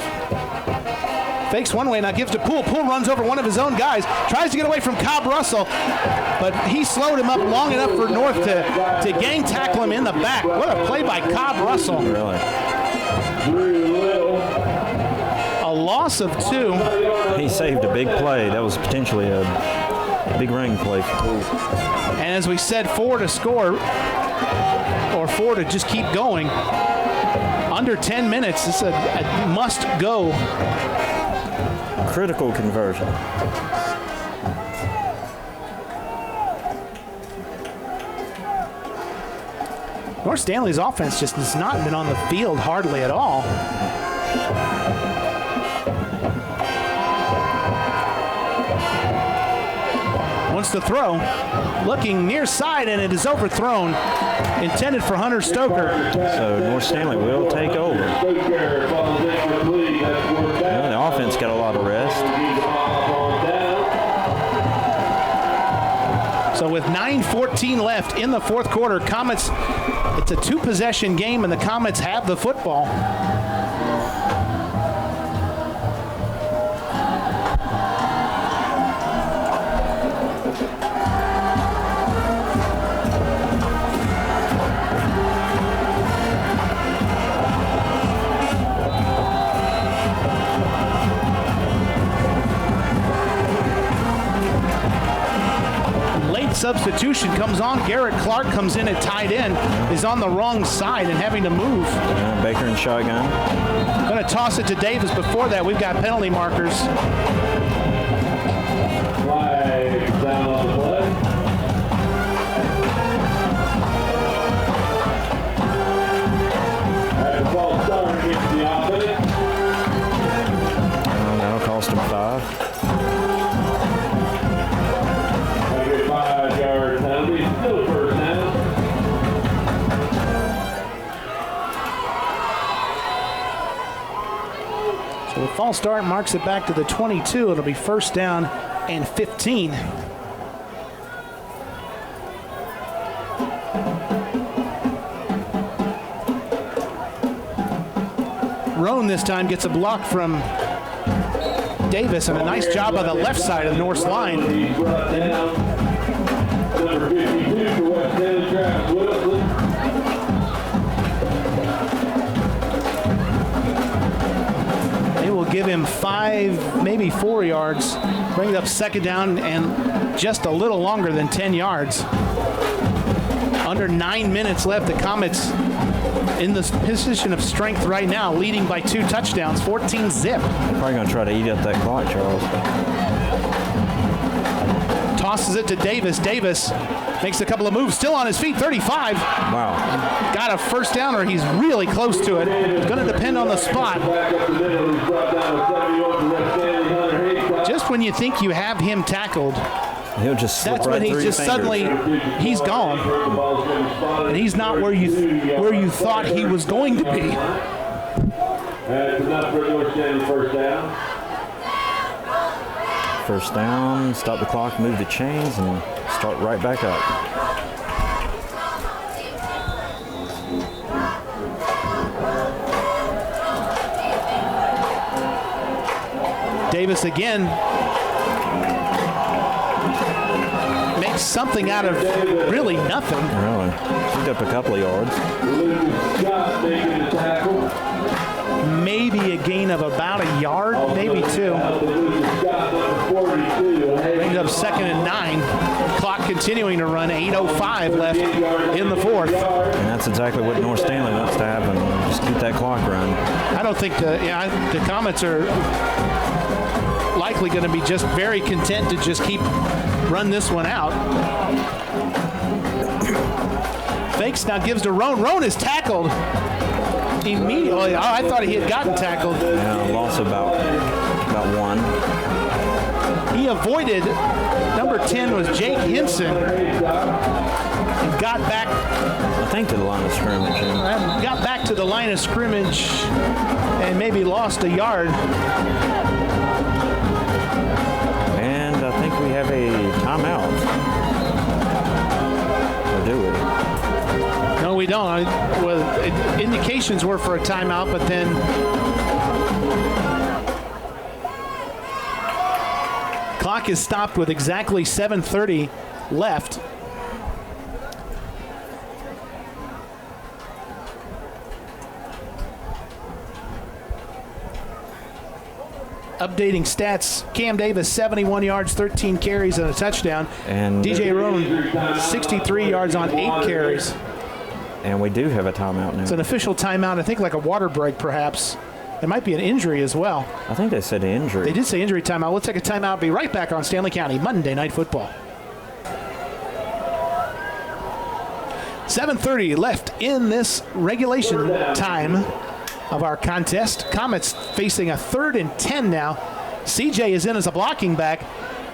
Fakes one way, now gives to Poole. Poole runs over one of his own guys, tries to get away from Cobb Russell, but he slowed him up long enough for North to gang tackle him in the back. What a play by Cobb Russell. Really? A loss of 2. He saved a big play. That was potentially a big running play for Poole. And as we said, 4 to score, or 4 to just keep going. Under 10 minutes, this is a must-go. Critical conversion. North Stanley's offense just has not been on the field hardly at all. Wants to throw, looking near side, and it is overthrown. Intended for Hunter Stoker. So North Stanley will take over. The offense got a lot of rest. So with 9:14 left in the 4th quarter, Comets, it's a 2-possession game, and the Comets have the football. Substitution comes on. Garrett Clark comes in at tight end, is on the wrong side and having to move. Baker and shotgun. Going to toss it to Davis. Before that, we've got penalty markers. Flag down on the play. And a false start against the offense. That'll cost him 5. Still first down. So the false start marks it back to the 22. It'll be 1st down and 15. Roan this time gets a block from Davis, and a nice job on the left side of the North's line. Number 52 for West Stanley, Travis Wilson. They will give him 5, maybe 4 yards. Bring it up 2nd down and just a little longer than 10 yards. Under 9 minutes left. The Comets in the position of strength right now, leading by 2 touchdowns, 14-zip. Probably going to try to eat up that clock, Charles. Tosses it to Davis. Davis makes a couple of moves, still on his feet, 35. Wow. Got a 1st down, or he's really close to it. It's going to depend on the spot. Just when you think you have him tackled, he'll just slip that's right when through he's just your fingers. suddenly, he's gone. And he's not where you thought he was going to be. That's enough for North Stanley, 1st down. 1st down, stop the clock, move the chains, and start right back up. Davis again makes something out of really nothing. Really? Picked up a couple of yards. Scott making the tackle. Maybe a gain of about a yard, maybe 2. Brings up 2nd and 9. Clock continuing to run, 8:05 left in the 4th. And that's exactly what North Stanley wants to happen. Just keep that clock running. I don't think the Comets are likely going to be just very content to just keep run this one out. Fakes now gives to Roan. Roan is tackled immediately. Oh, I thought he had gotten tackled. Yeah, loss about 1. He avoided, number 10 was Jake Henson, and got back. I think to the line of scrimmage. Got back to the line of scrimmage and maybe lost a yard. And I think we have a timeout. Or do we? No, we don't. Well, it indicates indications were for a timeout, but then clock is stopped with exactly 7:30 left. Updating stats, Cam Davis, 71 yards, 13 carries, and a touchdown. And DJ Roan, 63 yards on 8 carries. And we do have a timeout now. It's an official timeout, I think like a water break perhaps. It might be an injury as well. I think they said injury. They did say injury timeout. We'll take a timeout, be right back on Stanley County Monday Night Football. 7:30 left in this regulation time of our contest. Comets facing a 3rd and 10 now. CJ is in as a blocking back.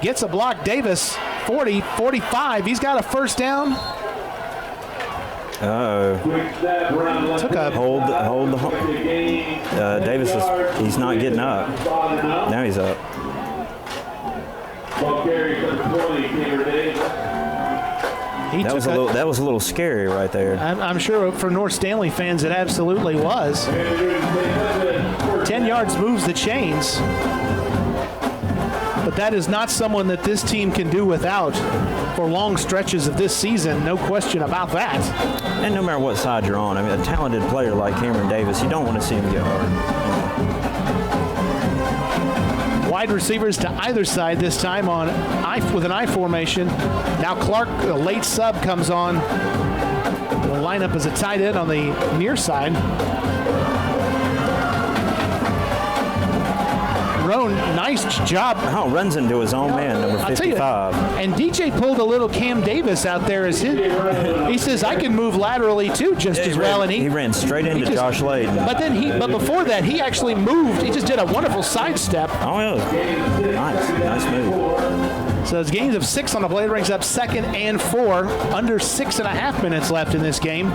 Gets a block. Davis, 40, 45. He's got a first down. Took a hold. Davis he's not getting up. Now he's up. That was a little scary right there. I'm sure for North Stanley fans it absolutely was. 10 yards moves the chains. But that is not someone that this team can do without for long stretches of this season. No question about that. And no matter what side you're on, I mean, a talented player like Cameron Davis, you don't want to see him get hurt. Wide receivers to either side this time with an I formation. Now Clark, a late sub, comes on. Will line up as a tight end on the near side. Roan, nice job. Oh, runs into his own man, number 55. And DJ pulled a little Cam Davis out there as he says, I can move laterally too just as well. And he ran straight into Josh Layden. But before that, he actually moved. He just did a wonderful sidestep. Oh, yeah. Nice move. So it's gains of 6 on the play, brings up 2nd and 4. Under 6.5 minutes left in this game.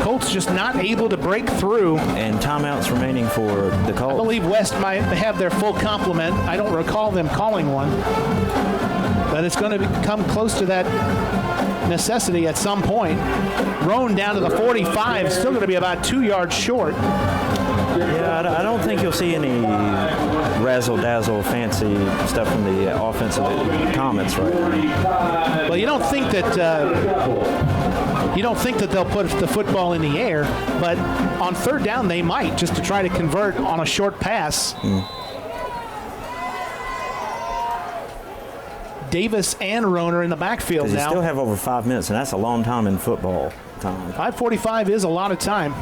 Colts just not able to break through. And timeouts remaining for the Colts. I believe West might have their full complement. I don't recall them calling one. But it's going to come close to that necessity at some point. Roan down to the 45, still going to be about 2 yards short. Yeah, I don't think you'll see any razzle-dazzle fancy stuff from the offensive Comets right now. Well, you don't think that they'll put the football in the air, but on 3rd down they might, just to try to convert on a short pass. Davis and Roan are in the backfield now. You still have over 5 minutes, and that's a long time in football time. 5:45 is a lot of time.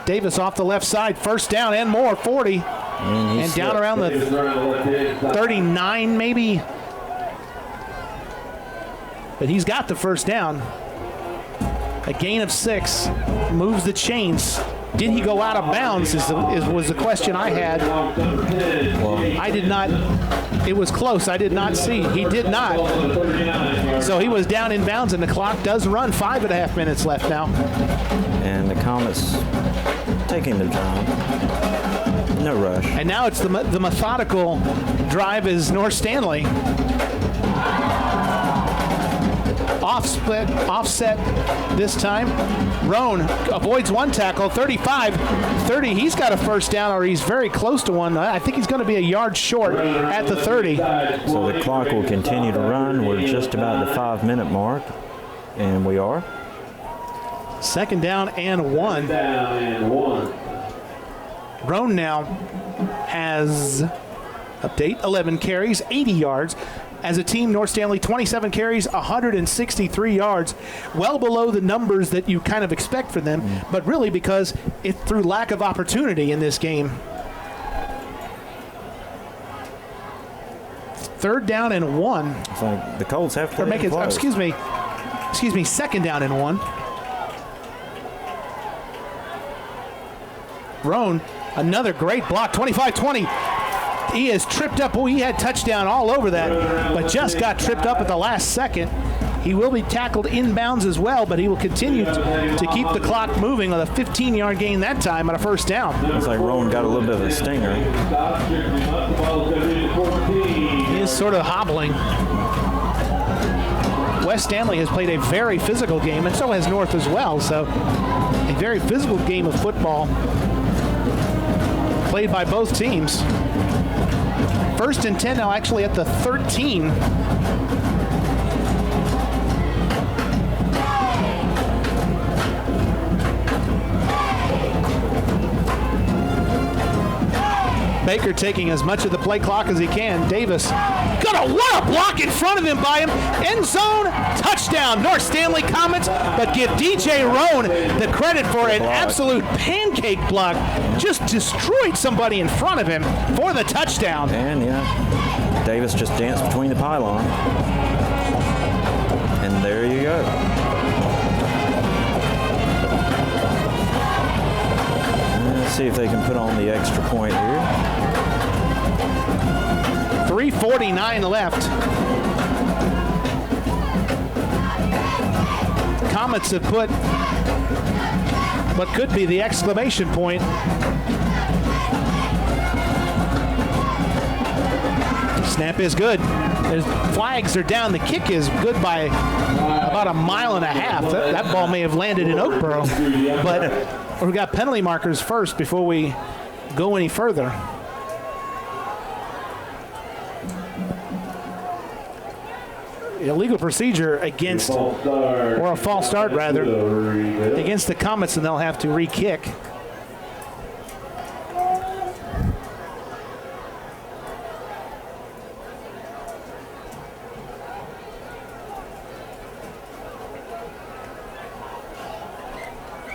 Davis off the left side, first down and more, 40. And down around the 39 maybe. But he's got the first down. A gain of 6 moves the chains. Did he go out of bounds was the question I had. Well, I did not. It was close. I did not see. He did not. So he was down in bounds, and the clock does run. 5.5 minutes left now. And the Comets taking their time. No rush. And now it's the methodical drive is North Stanley. Offset this time. Roan avoids one tackle, 35, 30. He's got a first down, or he's very close to one. I think he's going to be a yard short at the 30. So the clock will continue to run. We're just about the 5-minute mark, and we are. 2nd down and 1. Roan now has, update, 11 carries, 80 yards. As a team, North Stanley, 27 carries, 163 yards, well below the numbers that you kind of expect from them, but really because it's through lack of opportunity in this game. 3rd down and 1. It's like the Colts have to make it. Excuse me, 2nd down and 1. Roan, another great block, 25-20. He is tripped up. Oh, he had touchdown all over that, but just got tripped up at the last second. He will be tackled inbounds as well, but he will continue to keep the clock moving on a 15-yard gain that time on a first down. Looks like Roan got a little bit of a stinger. He is sort of hobbling. West Stanley has played a very physical game, and so has North as well. So a very physical game of football played by both teams. 1st and 10 now, actually at the 13. Baker taking as much of the play clock as he can. Davis, what a block in front of him by him. End zone, touchdown, North Stanley Comets, but give DJ Roan the credit for an absolute pancake block. Just destroyed somebody in front of him for the touchdown. And yeah, Davis just danced between the pylon. And there you go. Let's see if they can put on the extra point here. 3:49 left. Comets have put what could be the exclamation point. Snap is good. There's flags are down. The kick is good by about 1.5 miles. That ball may have landed in Oakboro, but we've got penalty markers first before we go any further. Illegal procedure against, or a false start rather, against the Comets, and they'll have to re-kick.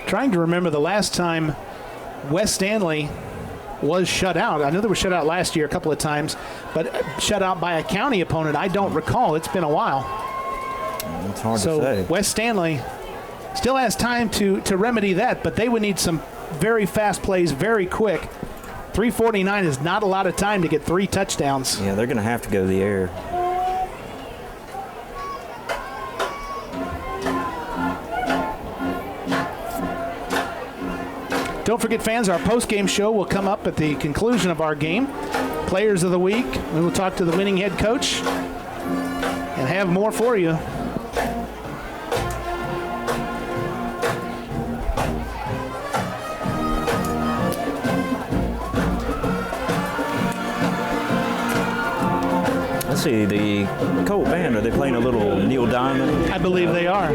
Trying to remember the last time West Stanley was shut out. I know they were shut out last year a couple of times, but shut out by a county opponent, I don't recall. It's been a while. It's hard to say. West Stanley still has time to remedy that, but they would need some very fast plays very quick. 3:49 is not a lot of time to get 3 touchdowns. Yeah, they're going to have to go to the air. Don't forget, fans, our post-game show will come up at the conclusion of our game. Players of the week. We will talk to the winning head coach and have more for you. Let's see, the Colt band, are they playing a little Neil Diamond? I believe they are.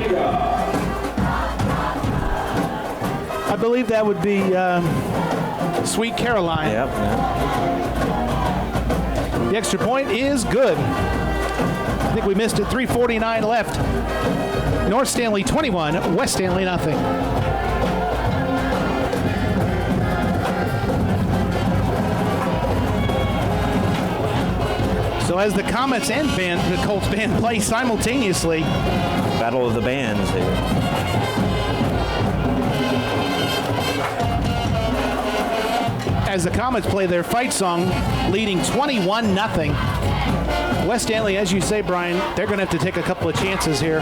I believe that would be Sweet Caroline. Yep. The extra point is good. I think we missed it. 3:49 left. North Stanley 21, West Stanley nothing. So as the Comets and the Colts band play simultaneously. Battle of the bands here. As the Comets play their fight song, leading 21-0. West Stanley, as you say, Brian, they're going to have to take a couple of chances here.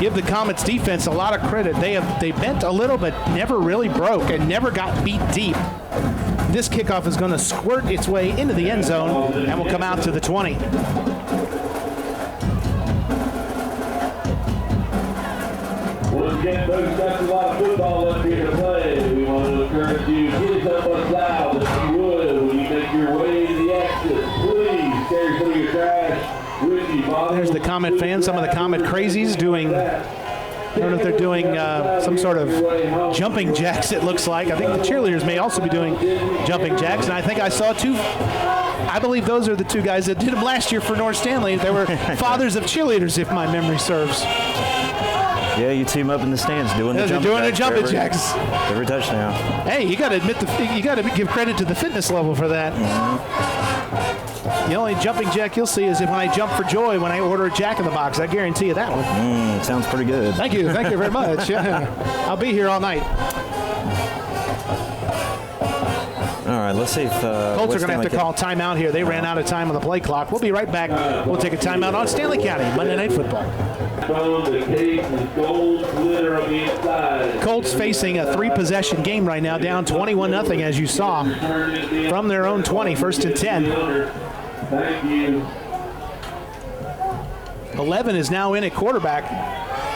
Give the Comets defense a lot of credit. They bent a little, but never really broke and never got beat deep. This kickoff is going to squirt its way into the end zone and will come out to the 20. Once again, folks, that's a lot of football left here to play. We want to encourage you to get up on style if you would when you make your way to the exit. Please carry some of your trash with you. There's the Comet fans, some of the Comet crazies doing, I don't know if they're doing some sort of jumping jacks, it looks like. I think the cheerleaders may also be doing jumping jacks, and I think I saw two. I believe those are the two guys that did them last year for North Stanley. They were fathers of cheerleaders, if my memory serves. Yeah, you team up in the stands doing the jumping jacks. Every touchdown. Hey, you got to admit you got to give credit to the fitness level for that. Mm-hmm. The only jumping jack you'll see is when I jump for joy when I order a Jack in the Box. I guarantee you that one. Sounds pretty good. Thank you very much. Yeah. I'll be here all night. All right, let's see if Colts are going to have to call timeout here. They ran out of time on the play clock. We'll be right back. We'll take a timeout on Stanley County Monday Night Football. Colts facing a 3-possession game right now, down 21-0 as you saw from their own 20, 1st and 10. Thank you. 11 is now in at quarterback.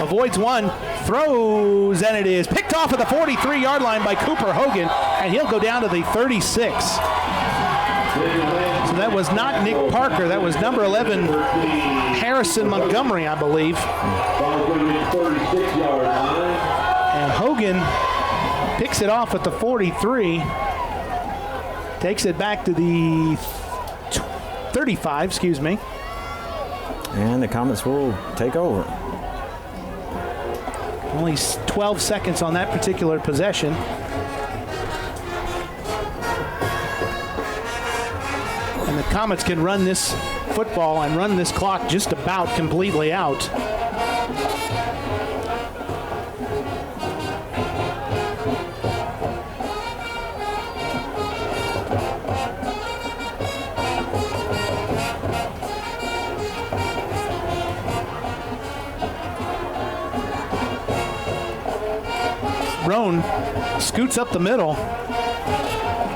Avoids one, throws, and it is picked off at the 43-yard line by Cooper Hogan, and he'll go down to the 36. So that was not Nick Parker. That was number 11, Harrison Montgomery, I believe. And Hogan picks it off at the 43. Takes it back to the 35, excuse me. And the Comets will take over. Only 12 seconds on that particular possession. And the Comets can run this football and run this clock just about completely out. Roan scoots up the middle.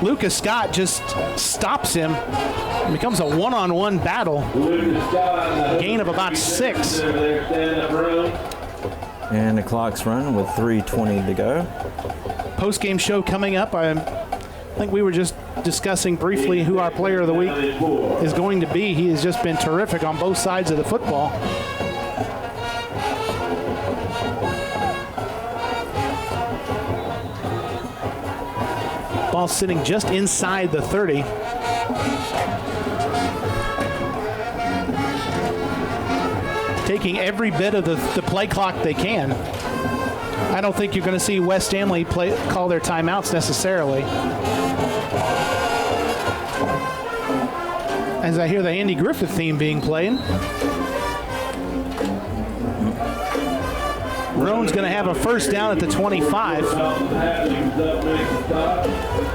Lucas Scott just stops him. It becomes a one-on-one battle. Gain of about 6. And the clock's running with 3:20 to go. Post-game show coming up. I think we were just discussing briefly who our player of the week is going to be. He has just been terrific on both sides of the football. Ball sitting just inside the 30. Taking every bit of the play clock they can. I don't think you're going to see West Stanley call their timeouts necessarily. As I hear the Andy Griffith theme being played. Roan's going to have a first down at the 25.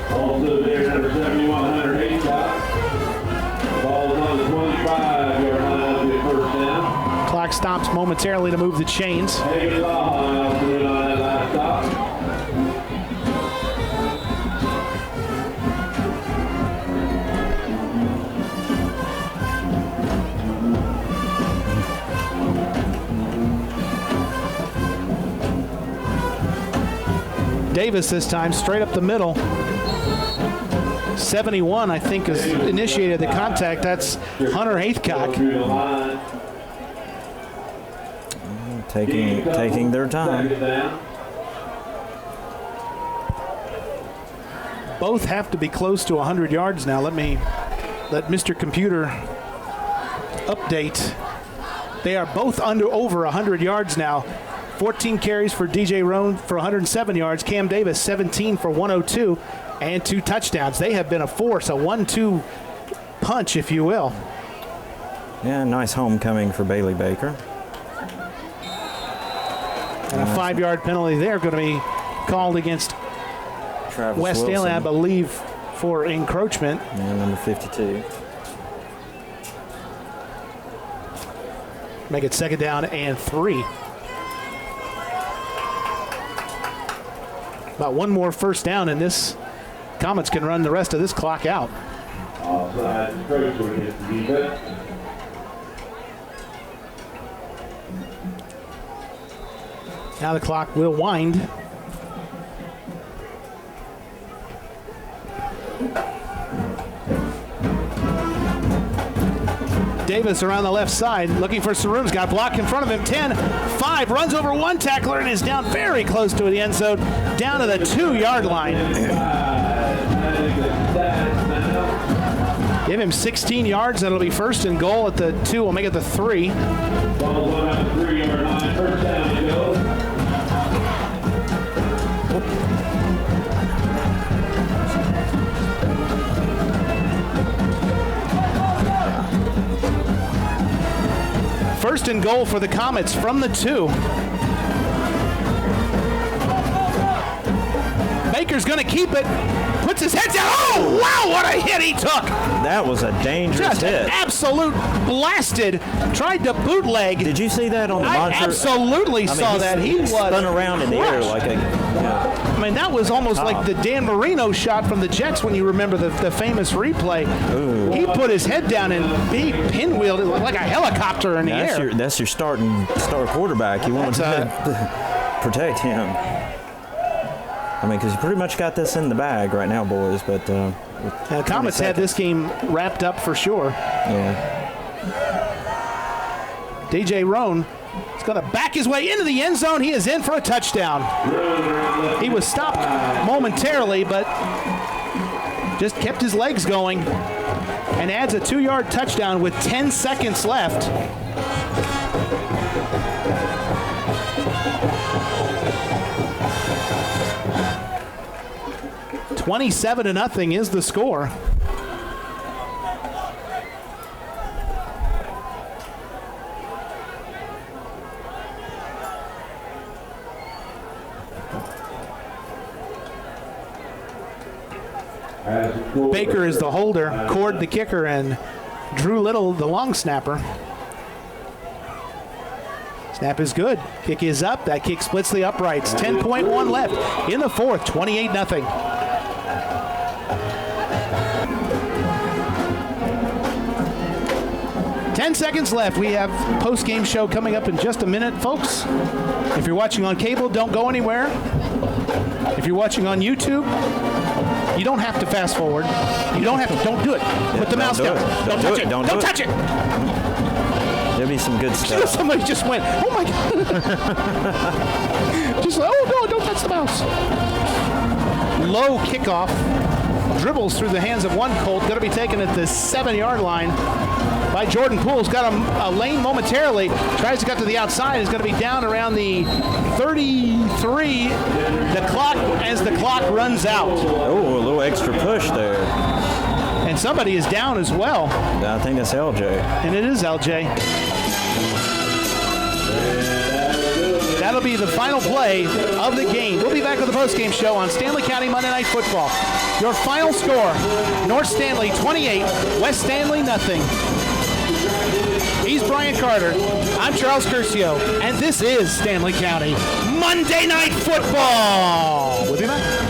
Also there, number 7100 Hitchcock. Ball's on the 25-yard line, that'll be a first down. Clock stops momentarily to move the chains. Take it off on that last stop. Davis this time, straight up the middle. 71, I think, has initiated the contact. That's Hunter Haithcock. Taking their time. Both have to be close to 100 yards now. Let Mr. Computer update. They are both over 100 yards now. 14 carries for DJ Roan for 107 yards. Cam Davis, 17 for 102 and 2 touchdowns. They have been a force, a 1-2 punch, if you will. Yeah, nice homecoming for Bailey Baker. And a 5-yard penalty there going to be called against Travis West Stanley, I believe, for encroachment. Yeah, number 52. Make it 2nd down and 3. About one more first down, and this Comets can run the rest of this clock out. Offside encroachment against the defense. Now the clock will wind. Davis around the left side, looking for Saroon's got a block in front of him. 10-5, runs over one tackler and is down very close to the end zone, down to the 2-yard line. Give him 16 yards. That'll be 1st and goal at the 2. We'll make it the 3. Ball on the 3-yard line. First down to go. First and goal for the Comets from the 2. Baker's going to keep it. puts his head down. Oh, wow, what a hit he took. That was a dangerous Just hit. an absolute blasted. Tried to bootleg. Did you see that on the monitor? I absolutely saw that. He was spun around in the air crushed. like a... Yeah. I mean, that was almost like the Dan Marino shot from the Jets when you remember the famous replay. Ooh. He put his head down and he pinwheeled it like a helicopter in the air. That's your star quarterback. You want to protect him. I mean, because you pretty much got this in the bag right now, boys. But the Comets had this game wrapped up for sure. Yeah. DJ Roan is going to back his way into the end zone. He is in for a touchdown. He was stopped momentarily, but just kept his legs going and adds a 2-yard touchdown with 10 seconds left. $27-0 is the score. Baker is the holder, Cord the kicker, and Drew Little the long snapper. Snap is good. Kick is up. That kick splits the uprights. 10.1 left in the fourth. 28-0. Ten seconds left. We have post-game show coming up in just a minute, folks. If you're watching on cable, don't go anywhere. If you're watching on YouTube, you don't have to fast forward. You don't have to. Don't do it. Put the mouse down. Don't touch it. Don't touch it. There'll be some good stuff. Somebody just went, oh my God. Just like, oh no, don't touch the mouse. Low kickoff. Dribbles through the hands of one Colt. Going to be taken at the 7-yard line by Jordan Poole's got a lane momentarily. Tries to cut to the outside. Is going to be down around the 33. As the clock runs out. Oh, a little extra push there. And somebody is down as well. I think that's LJ. And it is LJ. That'll be the final play of the game. We'll be back with the postgame show on Stanley County Monday Night Football. Your final score, North Stanley 28, West Stanley nothing. He's Brian Carter. I'm Charles Curcio, and this is Stanley County Monday Night Football. We'll be back.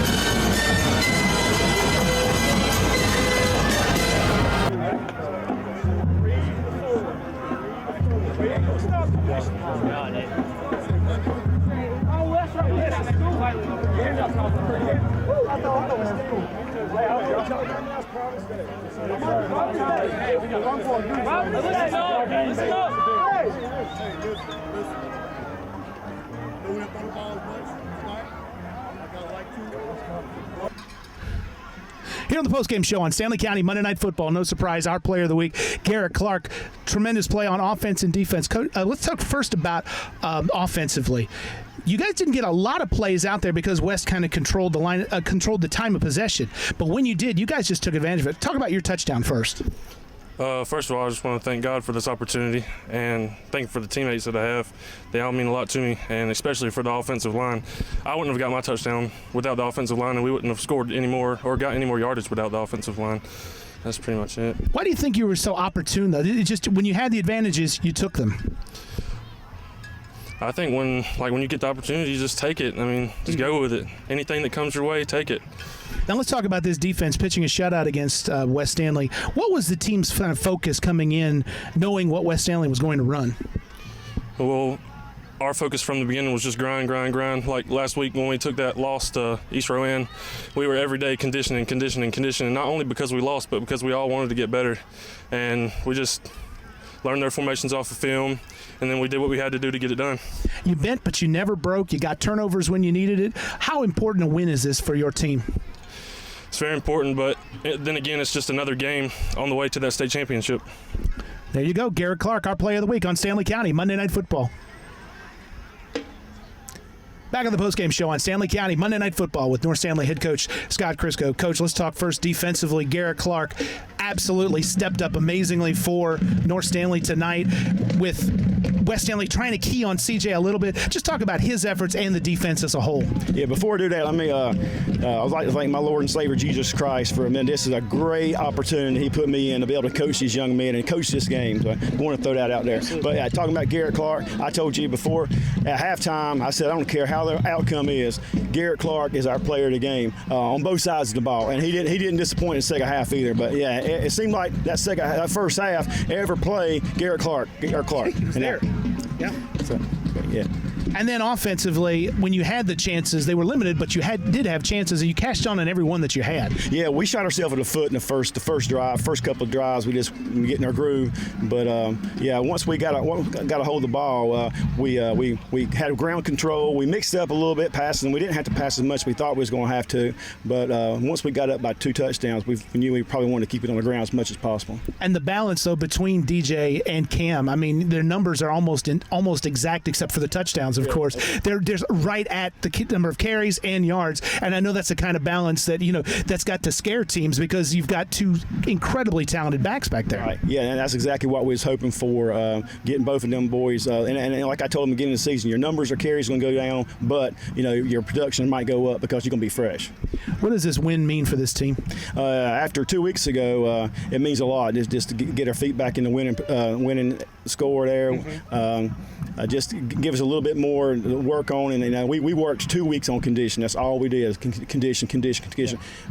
Here on the postgame show on Stanley County Monday Night Football, no surprise, our player of the week, Garrett Clark. Tremendous play on offense and defense. Coach, let's talk first about offensively. You guys didn't get a lot of plays out there because West kind of controlled the line, controlled the time of possession. But when you did, you guys just took advantage of it. Talk about your touchdown first. First of all, I just want to thank God for this opportunity and thank for the teammates that I have. They all mean a lot to me, and especially for the offensive line. I wouldn't have got my touchdown without the offensive line, and we wouldn't have scored any more or got any more yardage without the offensive line. That's pretty much it. Why do you think you were so opportune, though? It just when you had the advantages, you took them. I think when you get the opportunity, you just take it. I mean, just go with it. Anything that comes your way, take it. Now let's talk about this defense pitching a shutout against West Stanley. What was the team's kind of focus coming in, knowing what West Stanley was going to run? Well, our focus from the beginning was just grind. Like last week when we took that loss to East Rowan, we were every day conditioning. Not only because we lost, but because we all wanted to get better. And we just learned their formations off of film, and then we did what we had to do to get it done. You bent, but you never broke. You got turnovers when you needed it. How important a win is this for your team? It's very important, but then again, it's just another game on the way to that state championship. There you go. Garrett Clark, our player of the week on Stanley County Monday Night Football. Back on the postgame show on Stanley County Monday Night Football with North Stanley head coach Scott Crisco. Coach, let's talk first defensively. Garrett Clark absolutely stepped up amazingly for North Stanley tonight with West Stanley trying to key on CJ a little bit. Just talk about his efforts and the defense as a whole. Yeah, before I do that, let me I'd like to thank my Lord and Savior Jesus Christ for a minute. This is a great opportunity He put me in to be able to coach these young men and coach this game. So I want to throw that out there. But talking about Garrett Clark, I told you before, at halftime, I said I don't care how the outcome is. Garrett Clark is our player of the game on both sides of the ball, and he didn't disappoint in the second half either. But yeah, it seemed like that first half, every play, Garrett Clark and there. Yeah. So, yeah. And then offensively, when you had the chances, they were limited, but you did have chances, and you cashed on every one that you had. Yeah, we shot ourselves in the foot in the first drive, first couple of drives. We just get in our groove. But yeah, once we got a hold of the ball, we had ground control. We mixed it up a little bit passing. We didn't have to pass as much as we thought we was going to have to. But once we got up by 2 touchdowns, we knew we probably wanted to keep it on the ground as much as possible. And the balance though between DJ and Cam, I mean, their numbers are almost exact except for the touchdowns. Of course, they're right at the number of carries and yards, and I know that's the kind of balance that that's got to scare teams because you've got 2 incredibly talented backs back there. Right. Yeah, and that's exactly what we was hoping for, getting both of them boys. And like I told them at the beginning of the season, your numbers or carries going to go down, but your production might go up because you're going to be fresh. What does this win mean for this team? After 2 weeks ago, it means a lot just to get our feet back in the winning score there. Mm-hmm. Just give us a little bit more to work on, and we worked 2 weeks on condition. That's all we did, condition.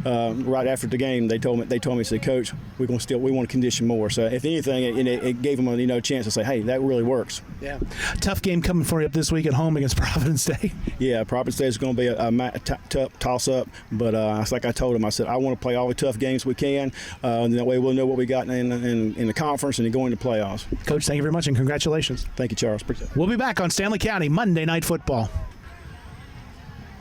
Yeah. Right after the game, they told me, said, Coach, we want to condition more. So if anything, it gave them a chance to say, hey, that really works. Yeah. Tough game coming for you up this week at home against Providence Day. Yeah, Providence Day is going to be a tough toss-up, but it's like I told them, I said, I want to play all the tough games we can, and that way we'll know what we got in the conference and then go into playoffs. Coach, thank you very much, and congratulations. Thank you, Charles. We'll be back on Stanley County Monday Night Football.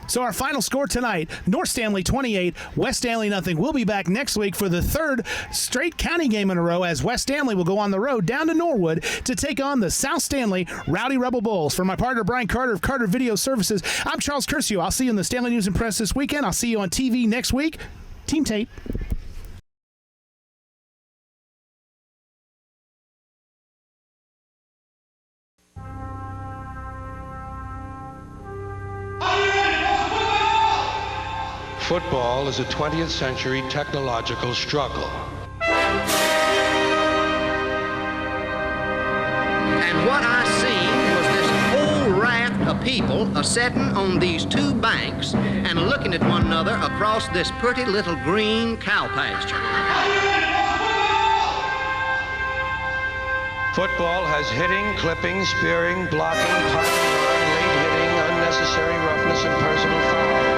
So our final score tonight, North Stanley 28, West Stanley nothing. We'll be back next week for the 3rd straight county game in a row as West Stanley will go on the road down to Norwood to take on the South Stanley Rowdy Rebel Bulls. For my partner Brian Carter of Carter Video Services, I'm Charles Curcio. I'll see you in the Stanley News and Press this weekend. I'll see you on TV next week. Team Tate. Football is a 20th century technological struggle. And what I seen was this whole raft of people a-setting on these 2 banks and looking at one another across this pretty little green cow pasture. Football has hitting, clipping, spearing, blocking, punting, late hitting, unnecessary roughness, and personal foul.